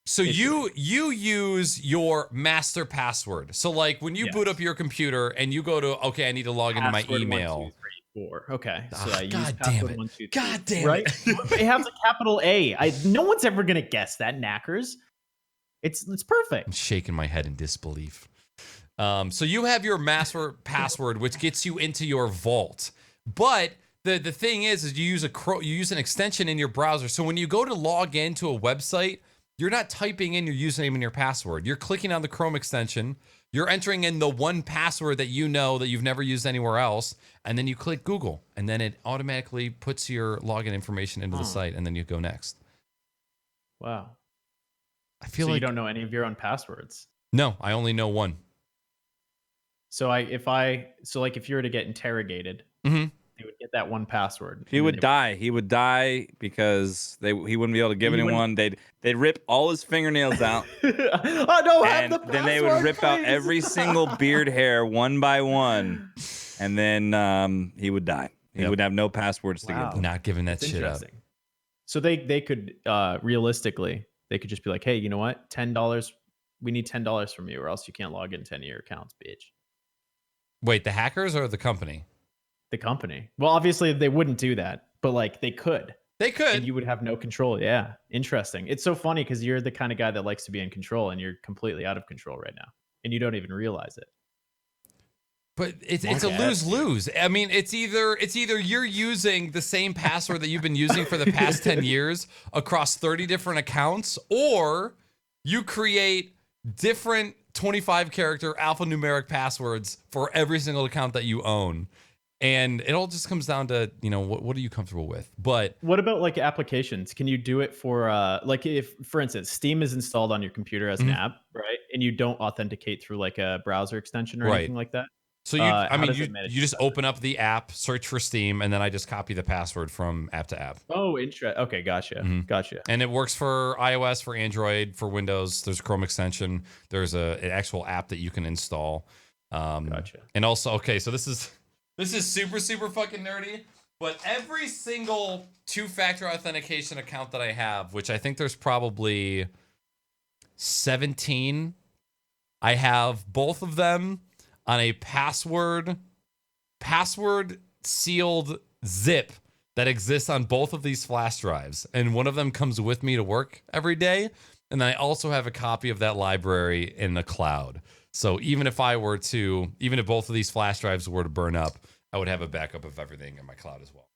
So you use your master password. So like when you boot up your computer and you go to, okay, I need to log into my Password email. 1, 2, 3, 4. Okay. So I use God damn password it. 1, 2, 3. God damn right? it. It has a capital A. No one's ever gonna guess that, Knackers. It's I'm perfect. shaking my head in disbelief. So you have your master password, which gets you into your vault. But the thing is you use an extension in your browser. So when you go to log into a website, you're not typing in your username and your password. You're clicking on the Chrome extension. You're entering in the one password that you know that you've never used anywhere else, and then you click Google, and then it automatically puts your login information into the site, and then you go next. Wow. I feel So like you don't know any of your own passwords. No, I only know one. So if you were to get interrogated, they would get that 1Password. He would die. He would die because he wouldn't be able to give anyone. They'd rip all his fingernails out. Oh no! And then they would rip out every single beard hair one by one, and then he would die. He would have no passwords to give them. Not giving that That's shit up. interesting. So they could realistically, they could just be like, hey, you know what? $10. We need $10 from you, or else you can't log into any of your accounts, bitch. Wait, the hackers or the company? The company. Well, obviously they wouldn't do that, but like they could. They could. And you would have no control. Yeah. Interesting. It's so funny because you're the kind of guy that likes to be in control, and you're completely out of control right now, and you don't even realize it. But it's a lose-lose. I mean, it's either you're using the same password that you've been using for the past 10 years across 30 different accounts, or you create different 25-character alphanumeric passwords for every single account that you own. And it all just comes down to, what are you comfortable with? But what about like applications? Can you do it for like if, for instance, Steam is installed on your computer as an app, right? And you don't authenticate through like a browser extension or anything like that? So you just open up the app, search for Steam, and then I just copy the password from app to app. Oh, interesting. Okay, gotcha. Gotcha. And it works for iOS, for Android, for Windows. There's a Chrome extension. There's an actual app that you can install. Gotcha. And also, okay, so this is super, super fucking nerdy, but every single two-factor authentication account that I have, which I think there's probably 17, I have both of them on a password sealed zip that exists on both of these flash drives. And one of them comes with me to work every day. And then I also have a copy of that library in the cloud. So even if both of these flash drives were to burn up, I would have a backup of everything in my cloud as well.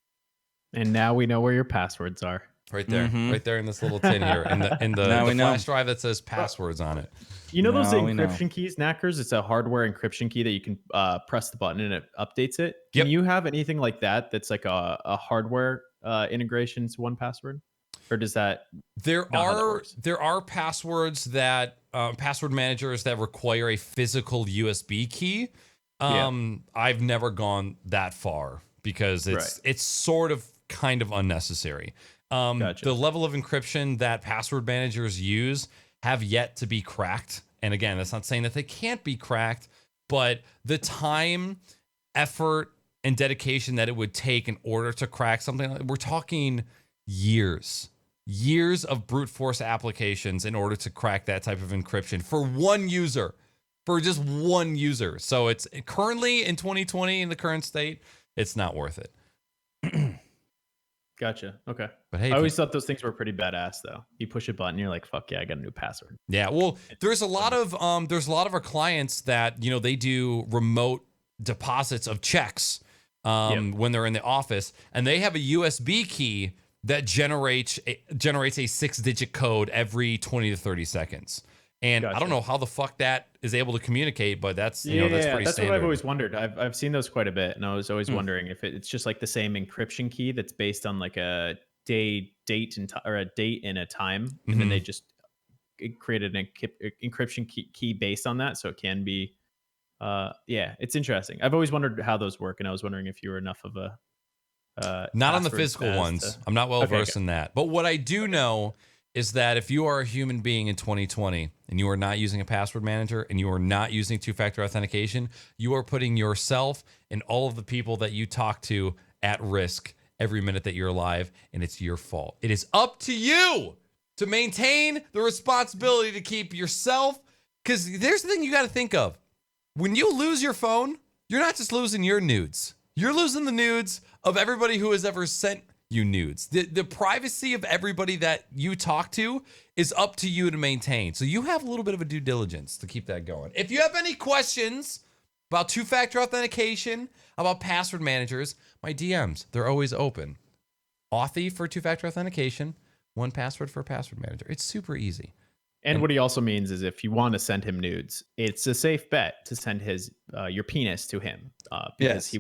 And now we know where your passwords are. Right there, right there in this little tin here, in the flash drive that says passwords on it. You know those encryption keys, Knackers? It's a hardware encryption key that you can press the button and it updates it. Can you have anything like that that's like a hardware integration to 1Password? Or does that there are passwords that password managers that require a physical USB key. I've never gone that far because it's sort of kind of unnecessary. Gotcha. The level of encryption that password managers use have yet to be cracked. And again, that's not saying that they can't be cracked, but the time, effort, and dedication that it would take in order to crack something, we're talking years of brute force applications in order to crack that type of encryption for one user. for just one user. So it's currently in 2020 in the current state, it's not worth it. Gotcha. Okay. But hey, I always thought those things were pretty badass, though. You push a button, you're like, "Fuck yeah, I got a new password." yeah, well, there's a lot of our clients that they do remote deposits of checks when they're in the office, and they have a USB key that generates a 6-digit code every 20 to 30 seconds. And I don't know how the fuck that is able to communicate, but that's that's pretty that's standard. what I've always wondered. I've seen those quite a bit, and I was always wondering if it's just like the same encryption key that's based on like a date or a date and a time, and then they just created an encryption key based on that, so it can be. It's interesting. I've always wondered how those work, and I was wondering if you were enough of a not on the physical ones. I'm not well versed in that, but what I do know is that if you are a human being in 2020 and you are not using a password manager and you are not using two-factor authentication, you are putting yourself and all of the people that you talk to at risk every minute that you're alive, and it's your fault. It is up to you to maintain the responsibility to keep yourself, because there's the thing you got to think of. When you lose your phone, you're not just losing your nudes. You're losing the nudes of everybody who has ever sent you nudes. The privacy of everybody that you talk to is up to you to maintain. So you have a little bit of a due diligence to keep that going. If you have any questions about two-factor authentication, about password managers, my DMs, they're always open. Authy for two-factor authentication, 1Password for a password manager. It's super easy. And what he also means is if you want to send him nudes, it's a safe bet to send your penis to him because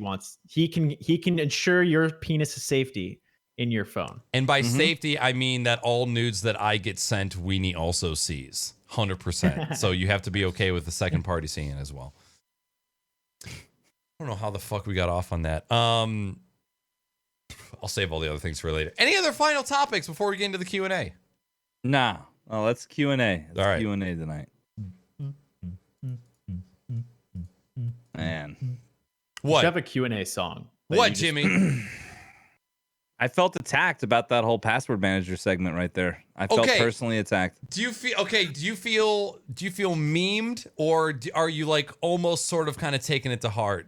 he can ensure your penis' safety in your phone. And by safety, I mean that all nudes that I get sent, Weenie also sees 100%. So you have to be okay with the second party seeing it as well. I don't know how the fuck we got off on that. I'll save all the other things for later. Any other final topics before we get into the Q&A? Nah. Oh, let's Q&A. All right. Q&A tonight. Man. What? You should have a Q&A song. What, Jimmy? I felt attacked about that whole password manager segment right there. I felt personally attacked. Do you feel memed, or are you like almost sort of kind of taking it to heart?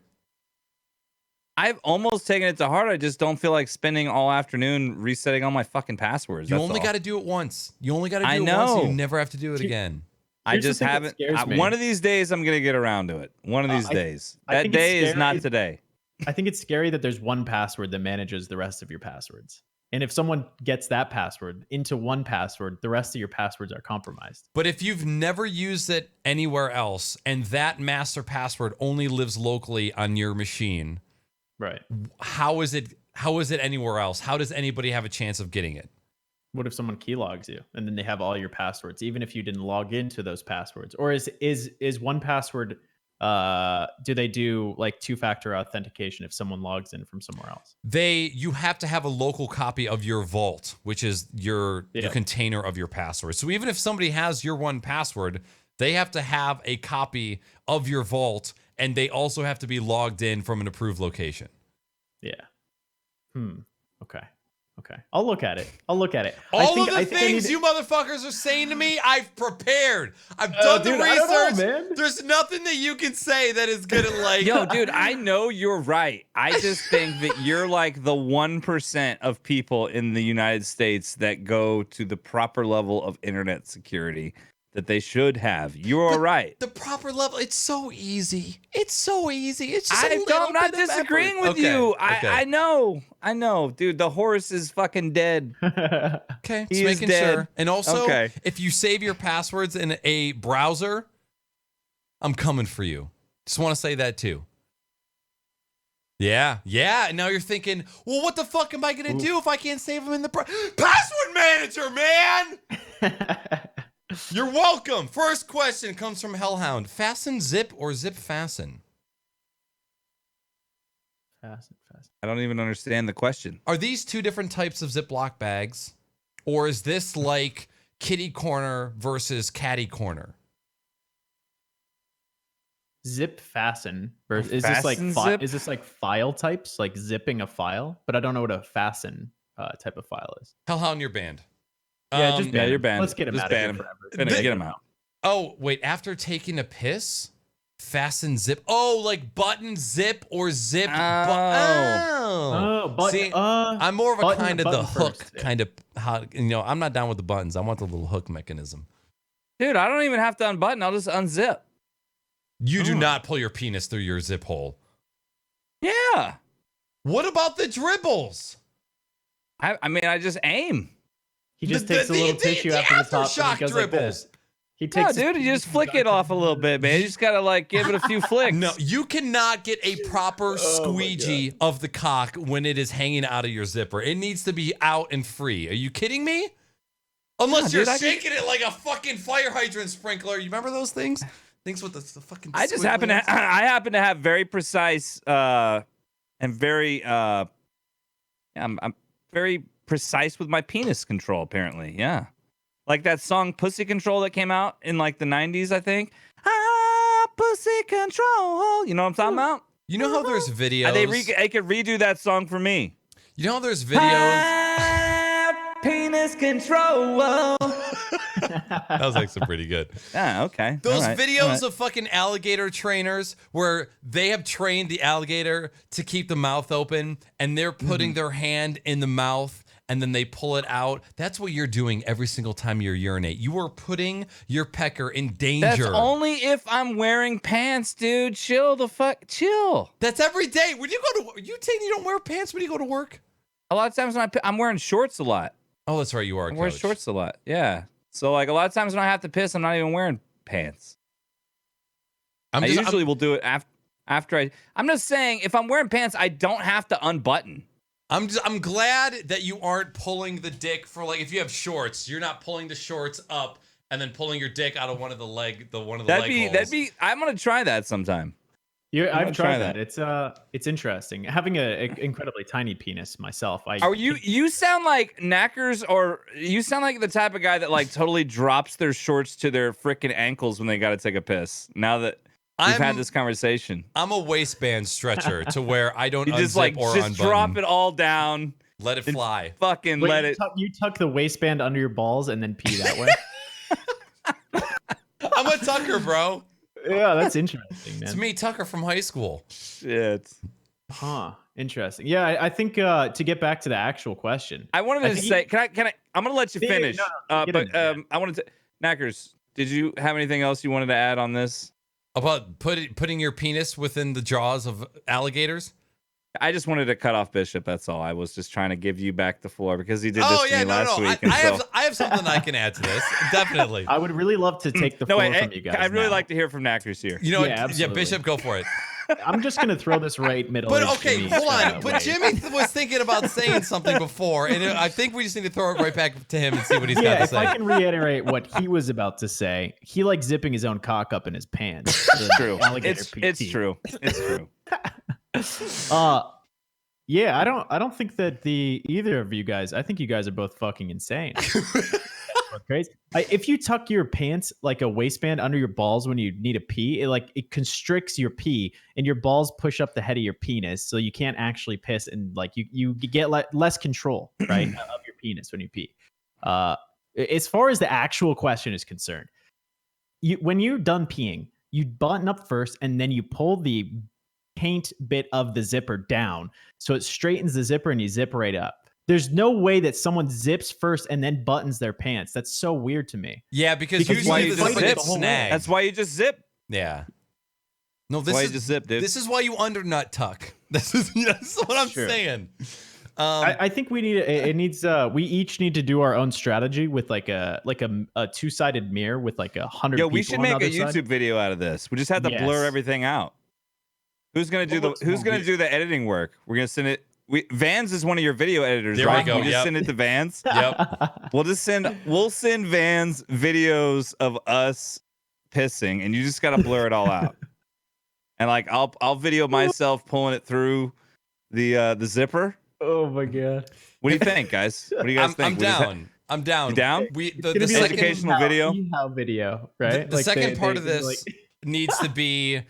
I've almost taken it to heart. I just don't feel like spending all afternoon resetting all my fucking passwords. You only got to do it once. You only got to do it once. You never have to do it again. I just haven't. One of these days, I'm going to get around to it. One of these days. That day is not today. I think it's scary that there's one password that manages the rest of your passwords. And if someone gets that password into 1Password, the rest of your passwords are compromised. But if you've never used it anywhere else and that master password only lives locally on your machine, right? How is it anywhere else? How does anybody have a chance of getting it? What if someone keylogs you and then they have all your passwords, even if you didn't log into those passwords? Or is 1Password, do they do like two-factor authentication if someone logs in from somewhere else? You have to have a local copy of your vault, which is your container of your password. So even if somebody has your 1Password, they have to have a copy of your vault, and they also have to be logged in from an approved location. Yeah. Okay. I'll look at it. All of the things you motherfuckers are saying to me, I've prepared. I've done the research. I don't know, man. There's nothing that you can say that is gonna like. Yo, dude, I know you're right. I just think that you're like the 1% of people in the United States that go to the proper level of internet security that they should have. You're right. The proper level. It's so easy. It's just I'm not disagreeing with you. I know, dude. The horse is fucking dead. Okay, just making sure. And also, if you save your passwords in a browser, I'm coming for you. Just want to say that too. Yeah. Now you're thinking, well, what the fuck am I gonna do if I can't save them in the password manager, man? You're welcome. First question comes from Hellhound. Fasten zip or zip fasten? Fasten. I don't even understand the question. Are these two different types of Ziploc bags? Or is this like kitty corner versus catty corner? Zip fasten. Is this like file types, like zipping a file? But I don't know what a fasten type of file is. Hellhound, you're banned. You're banned. Let's get him out of here forever. Get him out. Oh, wait, after taking a piss? Fasten zip. Oh, like button zip or zip. But See, I'm more of a button- kind of the button hook first, yeah. kind of. I'm not down with the buttons. I want the little hook mechanism. Dude, I don't even have to unbutton. I'll just unzip. You do not pull your penis through your zip hole. Yeah. What about the dribbles? I mean, I just aim. He just takes a little tissue after the top and aftershock he goes like dribbles. this. He No, takes dude, you just flick it off a little bit, man. You just gotta like give it a few flicks. No, you cannot get a proper squeegee of the cock when it is hanging out of your zipper. It needs to be out and free. Are you kidding me? Unless Dude, you're shaking it like a fucking fire hydrant sprinkler. You remember those things? Things with the fucking. I just happen to. I happen to have very precise and very. I'm very precise with my penis control. Apparently, yeah. Like that song "Pussy Control" that came out in like the '90s, I think. Pussy Control. You know what I'm talking about? You know how there's videos. They could redo that song for me. You know how there's videos. Penis control. That was actually pretty good. Yeah, okay. Those All right, videos all right. of fucking alligator trainers where they have trained the alligator to keep the mouth open and they're putting their hand in the mouth and then they pull it out. That's what you're doing every single time you urinate. You are putting your pecker in danger. That's only if I'm wearing pants, dude. Chill the fuck. Chill. That's every day. When you go to, you saying you don't wear pants when you go to work? A lot of times when I'm wearing shorts a lot. Oh, that's right. You are. I wear shorts a lot. Yeah. So like a lot of times when I have to piss, I'm not even wearing pants. I usually will do it after I'm just saying if I'm wearing pants, I don't have to unbutton. I'm glad that you aren't pulling the dick for like if you have shorts, you're not pulling the shorts up and then pulling your dick out of one of the leg holes. That'd be. I'm gonna try that sometime. I've tried that. It's interesting. Having an incredibly tiny penis myself. You sound like knackers, or you sound like the type of guy that like totally drops their shorts to their freaking ankles when they got to take a piss. Now that we've had this conversation, I'm a waistband stretcher to where I don't you just unzip like or just unbutton. drop it all down, Let it fly. fucking Wait, let it. You tuck the waistband under your balls and then pee that way. I'm a Tucker, bro. Yeah, that's interesting, man. It's me, Tucker from high school. Shit. Huh. Interesting. Yeah, I think to get back to the actual question, I wanted to say, can I? I'm gonna let you Yeah, finish. no, get into it. I wanted to. Knackers, did you have anything else you wanted to add on this? About putting your penis within the jaws of alligators? I just wanted to cut off Bishop. That's all. I was just trying to give you back the floor because he did this to me last week. I have something I can add to this. Definitely. I would really love to take the floor from you guys. I'd really now. like to hear from Knackers here. You know, Yeah, absolutely. Bishop, go for it. I'm just gonna throw this right middle. But okay, hold on. But Jimmy was thinking about saying something before, and I think we just need to throw it right back to him and see what he's got Yeah, to if say. I can reiterate what he was about to say, he likes zipping his own cock up in his pants. It's true. Alligator It's PT. true. It's true. Yeah, I don't think that either of you guys. I think you guys are both fucking insane. Crazy. If you tuck your pants like a waistband under your balls when you need to pee, it constricts your pee, and your balls push up the head of your penis, so you can't actually piss, and like you get less control, right, of your penis when you pee. As far as the actual question is concerned, when you're done peeing, you button up first, and then you pull the paint bit of the zipper down, so it straightens the zipper, and you zip right up. There's no way that someone zips first and then buttons their pants. That's so weird to me. Yeah, because why usually you the just zipper zip. gets snagged. That's why you just zip. Yeah. No, Why you just zip, dude. This is why you undernut tuck. This is what I'm Sure. saying. I think we need it needs we each need to do our own strategy with like a two-sided mirror with like 100 Yo, people we should on make the a other YouTube side. video out of this. We just have to Yes. blur everything out. Who's gonna do the editing work? We're gonna send it. Vans is one of your video editors, There we right? go, We just yep. send it to Vans. Yep. We'll send Vans videos of us pissing, and you just gotta blur it all out. And like I'll video myself pulling it through the zipper. Oh my god. What do you think, guys? What do you guys think? I'm down. I'm down. You down? The It's gonna be second, like an educational video? How video, right? The Like second part of this like- needs to be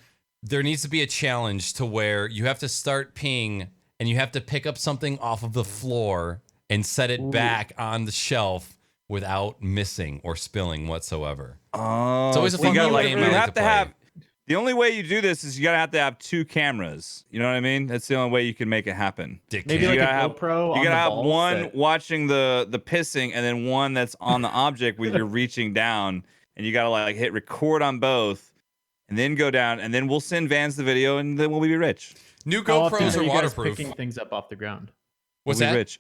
there needs to be a challenge to where you have to start peeing and you have to pick up something off of the floor and set it back on the shelf without missing or spilling whatsoever. Oh, It's always a so fun you gotta, little like, game you I like have to to play. have The only way you do this is you gotta have to have 2 cameras. You know what I mean? That's the only way you can make it happen. Maybe like a GoPro. You on gotta the have balls one that- watching the pissing, and then one that's on the object where you're reaching down, and you gotta like hit record on both, and then go down, and then we'll send Vans the video, and then we'll be rich. New How often GoPros are are you guys waterproof. picking things up off the ground? What's We'll be that? rich.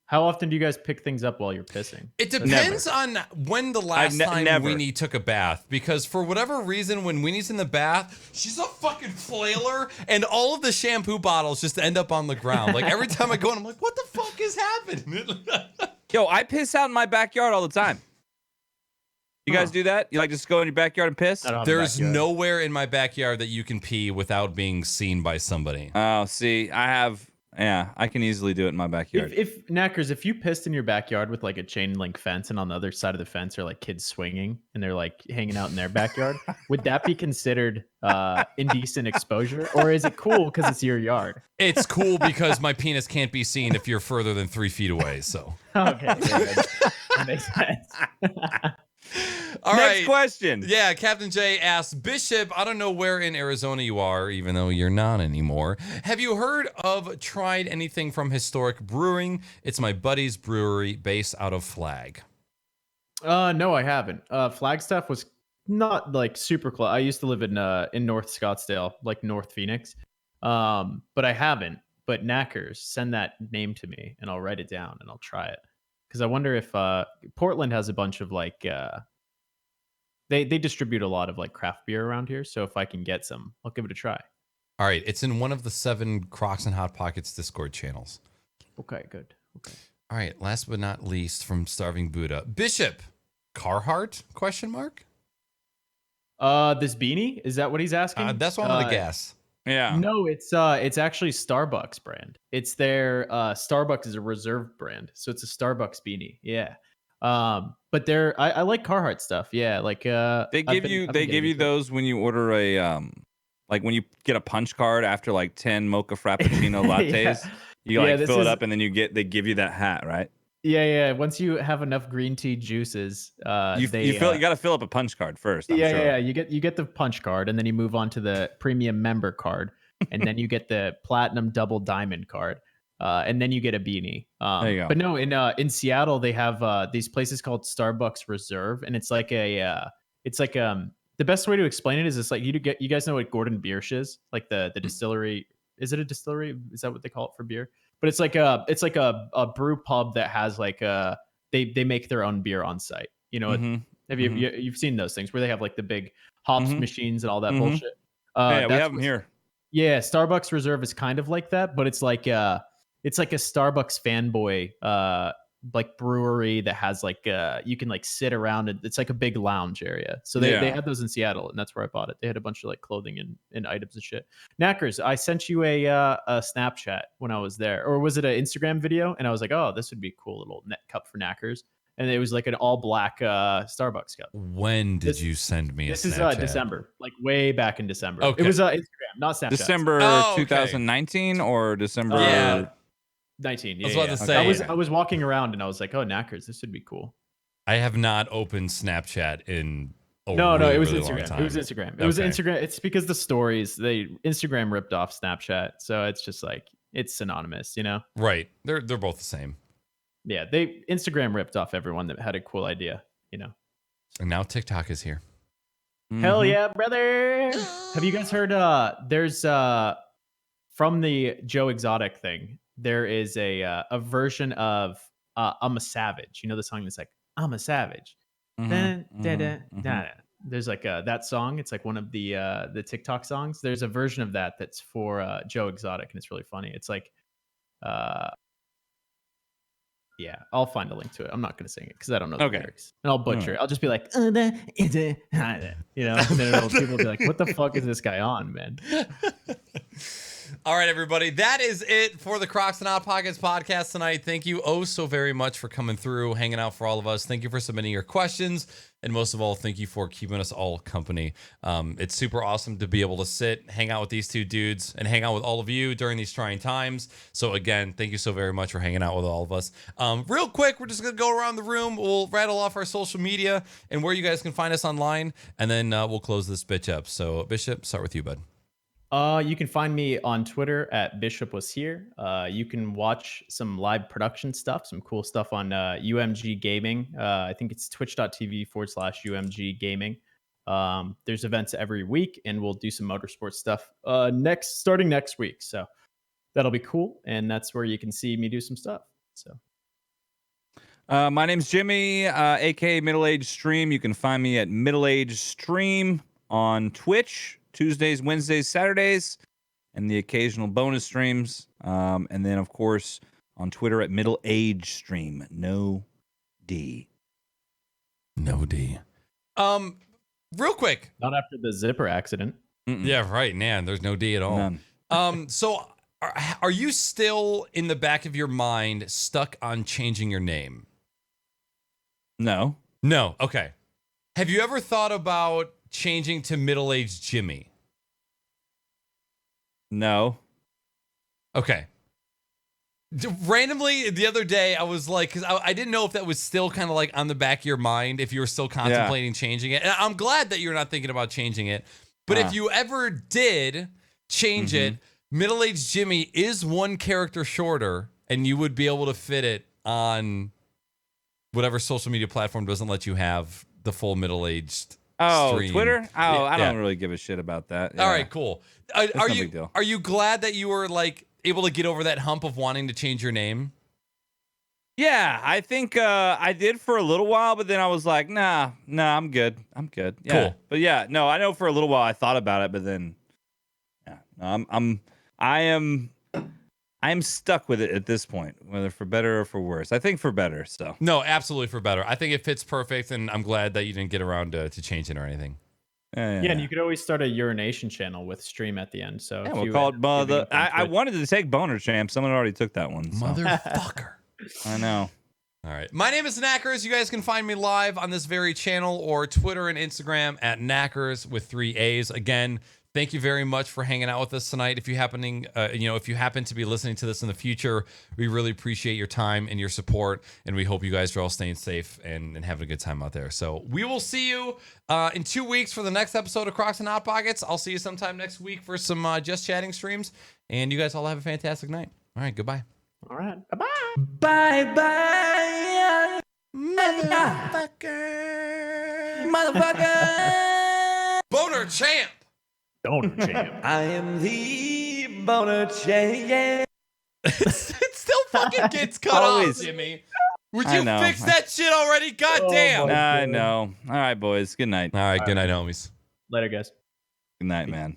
How often do you guys pick things up while you're pissing? It depends on when the last time never. Weenie took a bath. Because for whatever reason, when Weenie's in the bath, she's a fucking flailer, and all of the shampoo bottles just end up on the ground. Like every time I go in, I'm like, what the fuck is happening? Yo, I piss out in my backyard all the time. You guys do that? You like just go in your backyard and piss? I don't have a There's backyard. nowhere in my backyard that you can pee without being seen by somebody. Oh, see, I have. Yeah, I can easily do it in my backyard. If Knackers, if you pissed in your backyard with like a chain link fence, and on the other side of the fence are like kids swinging and they're like hanging out in their backyard, would that be considered indecent exposure, or is it cool because it's your yard? It's cool because my penis can't be seen if you're further than 3 feet away. So, Okay, very good. That makes sense. all Next right. question. Yeah, Captain J asks, Bishop, I don't know where in Arizona you are, even though you're not anymore. Have you heard of, tried anything from Historic Brewing? It's my buddy's brewery based out of Flag. No, I haven't. Flagstaff was not like super close. I used to live in North Scottsdale, like North Phoenix. But I haven't. But Knackers, send that name to me and I'll write it down and I'll try it. Because I wonder if Portland has a bunch of like they distribute a lot of like craft beer around here. So if I can get some, I'll give it a try. All right, it's in one of the 7 Crocs and Hot Pockets Discord channels. Okay, good. Okay. All right, last but not least from Starving Buddha. Bishop, Carhartt, question mark? This beanie, is that what he's asking? That's what I'm going to guess. Yeah. No, it's actually Starbucks brand. It's their Starbucks is a reserve brand, so it's a Starbucks beanie. Yeah. But I like Carhartt stuff. Yeah, like They give you those when you order a like when you get a punch card after like 10 mocha frappuccino lattes. You like fill it up and then they give you that hat, right? Yeah. Once you have enough green tea juices, You got to fill up a punch card first. I'm sure. Yeah. You get the punch card, and then you move on to the premium member card, and then you get the platinum double diamond card, and then you get a beanie. There you go. But no, in Seattle they have these places called Starbucks Reserve, and it's like the best way to explain it is it's like you guys know what Gordon Biersch is, like the distillery. Is it a distillery? Is that what they call it for beer? But it's like a brew pub that has like they make their own beer on site. You know, have you've seen those things where they have like the big hops machines and all that bullshit? Yeah, we have them here. Yeah, Starbucks Reserve is kind of like that, but it's like a Starbucks fanboy like brewery that has like you can like sit around, and it's like a big lounge area. So they had those in Seattle, and that's where I bought it. They had a bunch of like clothing and items and shit. Knackers, I sent you a Snapchat when I was there, or was it an Instagram video? And I was like, oh, this would be a cool little net cup for Knackers. And it was like an all black Starbucks cup. When did you send me a This Snapchat? is December, like way back in December. Okay. It was Instagram, not Snapchat. December Oh, okay. 2019 or December. Yeah. 19. I was about to say. I was walking around and I was like, oh, Knackers, this would be cool. I have not opened Snapchat in a No, really, it was really long Instagram. time. It was Instagram. It was Okay. Instagram. It's because the stories, Instagram ripped off Snapchat. So it's just like, it's synonymous, you know? Right. They're both the same. Yeah, Instagram ripped off everyone that had a cool idea, you know? And now TikTok is here. Hell yeah, brother. Have you guys heard there's from the Joe Exotic thing, there is a version of I'm a Savage. You know the song that's like I'm a Savage. There's like that song. It's like one of the TikTok songs. There's a version of that that's for Joe Exotic, and it's really funny. It's like yeah, I'll find a link to it. I'm not going to sing it because I don't know the lyrics. And I'll butcher it. I'll just be like, you know, and then people will be like, what the fuck is this guy on, man? All right, everybody. That is it for the Crocs and Hot Pockets podcast tonight. Thank you so very much for coming through, hanging out for all of us. Thank you for submitting your questions. And most of all, thank you for keeping us all company. It's super awesome to be able to sit, hang out with these two dudes, and hang out with all of you during these trying times. So again, thank you so very much for hanging out with all of us. Real quick, we're just going to go around the room. We'll rattle off our social media and where you guys can find us online. And then we'll close this bitch up. So Bishop, start with you, bud. You can find me on Twitter at Bishop Was Here. You can watch some live production stuff, some cool stuff on UMG Gaming. I think it's twitch.tv/UMG Gaming. There's events every week, and we'll do some motorsport stuff starting next week. So that'll be cool, and that's where you can see me do some stuff. So. My name's Jimmy, aka MiddleAgedStream. You can find me at MiddleAgedStream on Twitch. Tuesdays, Wednesdays, Saturdays, and the occasional bonus streams. And then, of course, on Twitter at MiddleAgedStream. No D. No D. Real quick. Not after the zipper accident. Mm-mm. Yeah, right, man. There's no D at all. None. So are you still in the back of your mind stuck on changing your name? No. No. Okay. Have you ever thought about changing to Middle-Aged Jimmy? No. Okay. Randomly, the other day, I was like, because I didn't know if that was still kind of like on the back of your mind, if you were still contemplating changing it. And I'm glad that you're not thinking about changing it. But if you ever did change it, Middle-Aged Jimmy is one character shorter, and you would be able to fit it on whatever social media platform doesn't let you have the full middle-aged stream. Twitter? Oh, I don't Yeah. really give a shit about that. Yeah. All right, cool. Are no you big deal. are you glad that you were like able to get over that hump of wanting to change your name? Yeah, I think I did for a little while, but then I was like, nah, I'm good. Yeah. Cool. But yeah, no, I know for a little while I thought about it, but then yeah, no, I am stuck with it at this point, whether for better or for worse. I think for better, so. No, absolutely for better. I think it fits perfect, and I'm glad that you didn't get around to changing or anything. Yeah, and you could always start a urination channel with stream at the end. So Yeah, if we'll you call end it up Mother. giving up on I Twitch- wanted to take Boner Champ. Someone already took that one. So. Motherfucker. I know. All right. My name is Knackers. You guys can find me live on this very channel or Twitter and Instagram at Knackers with 3 A's. Again, thank you very much for hanging out with us tonight. If you happen to be listening to this in the future, we really appreciate your time and your support, and we hope you guys are all staying safe and having a good time out there. So we will see you in 2 weeks for the next episode of Crocs and Hot Pockets. I'll see you sometime next week for some Just Chatting streams, and you guys all have a fantastic night. All right, goodbye. All right. Bye-bye. Bye. Motherfucker. Boner Champ. Donor champ. I am the Boner Champ. It still fucking gets cut Always. off, Jimmy. Would I you know. fix that shit already? God damn. my- I know. All right, boys. Good night. All right, good night, homies. Later, guys. Good night, man.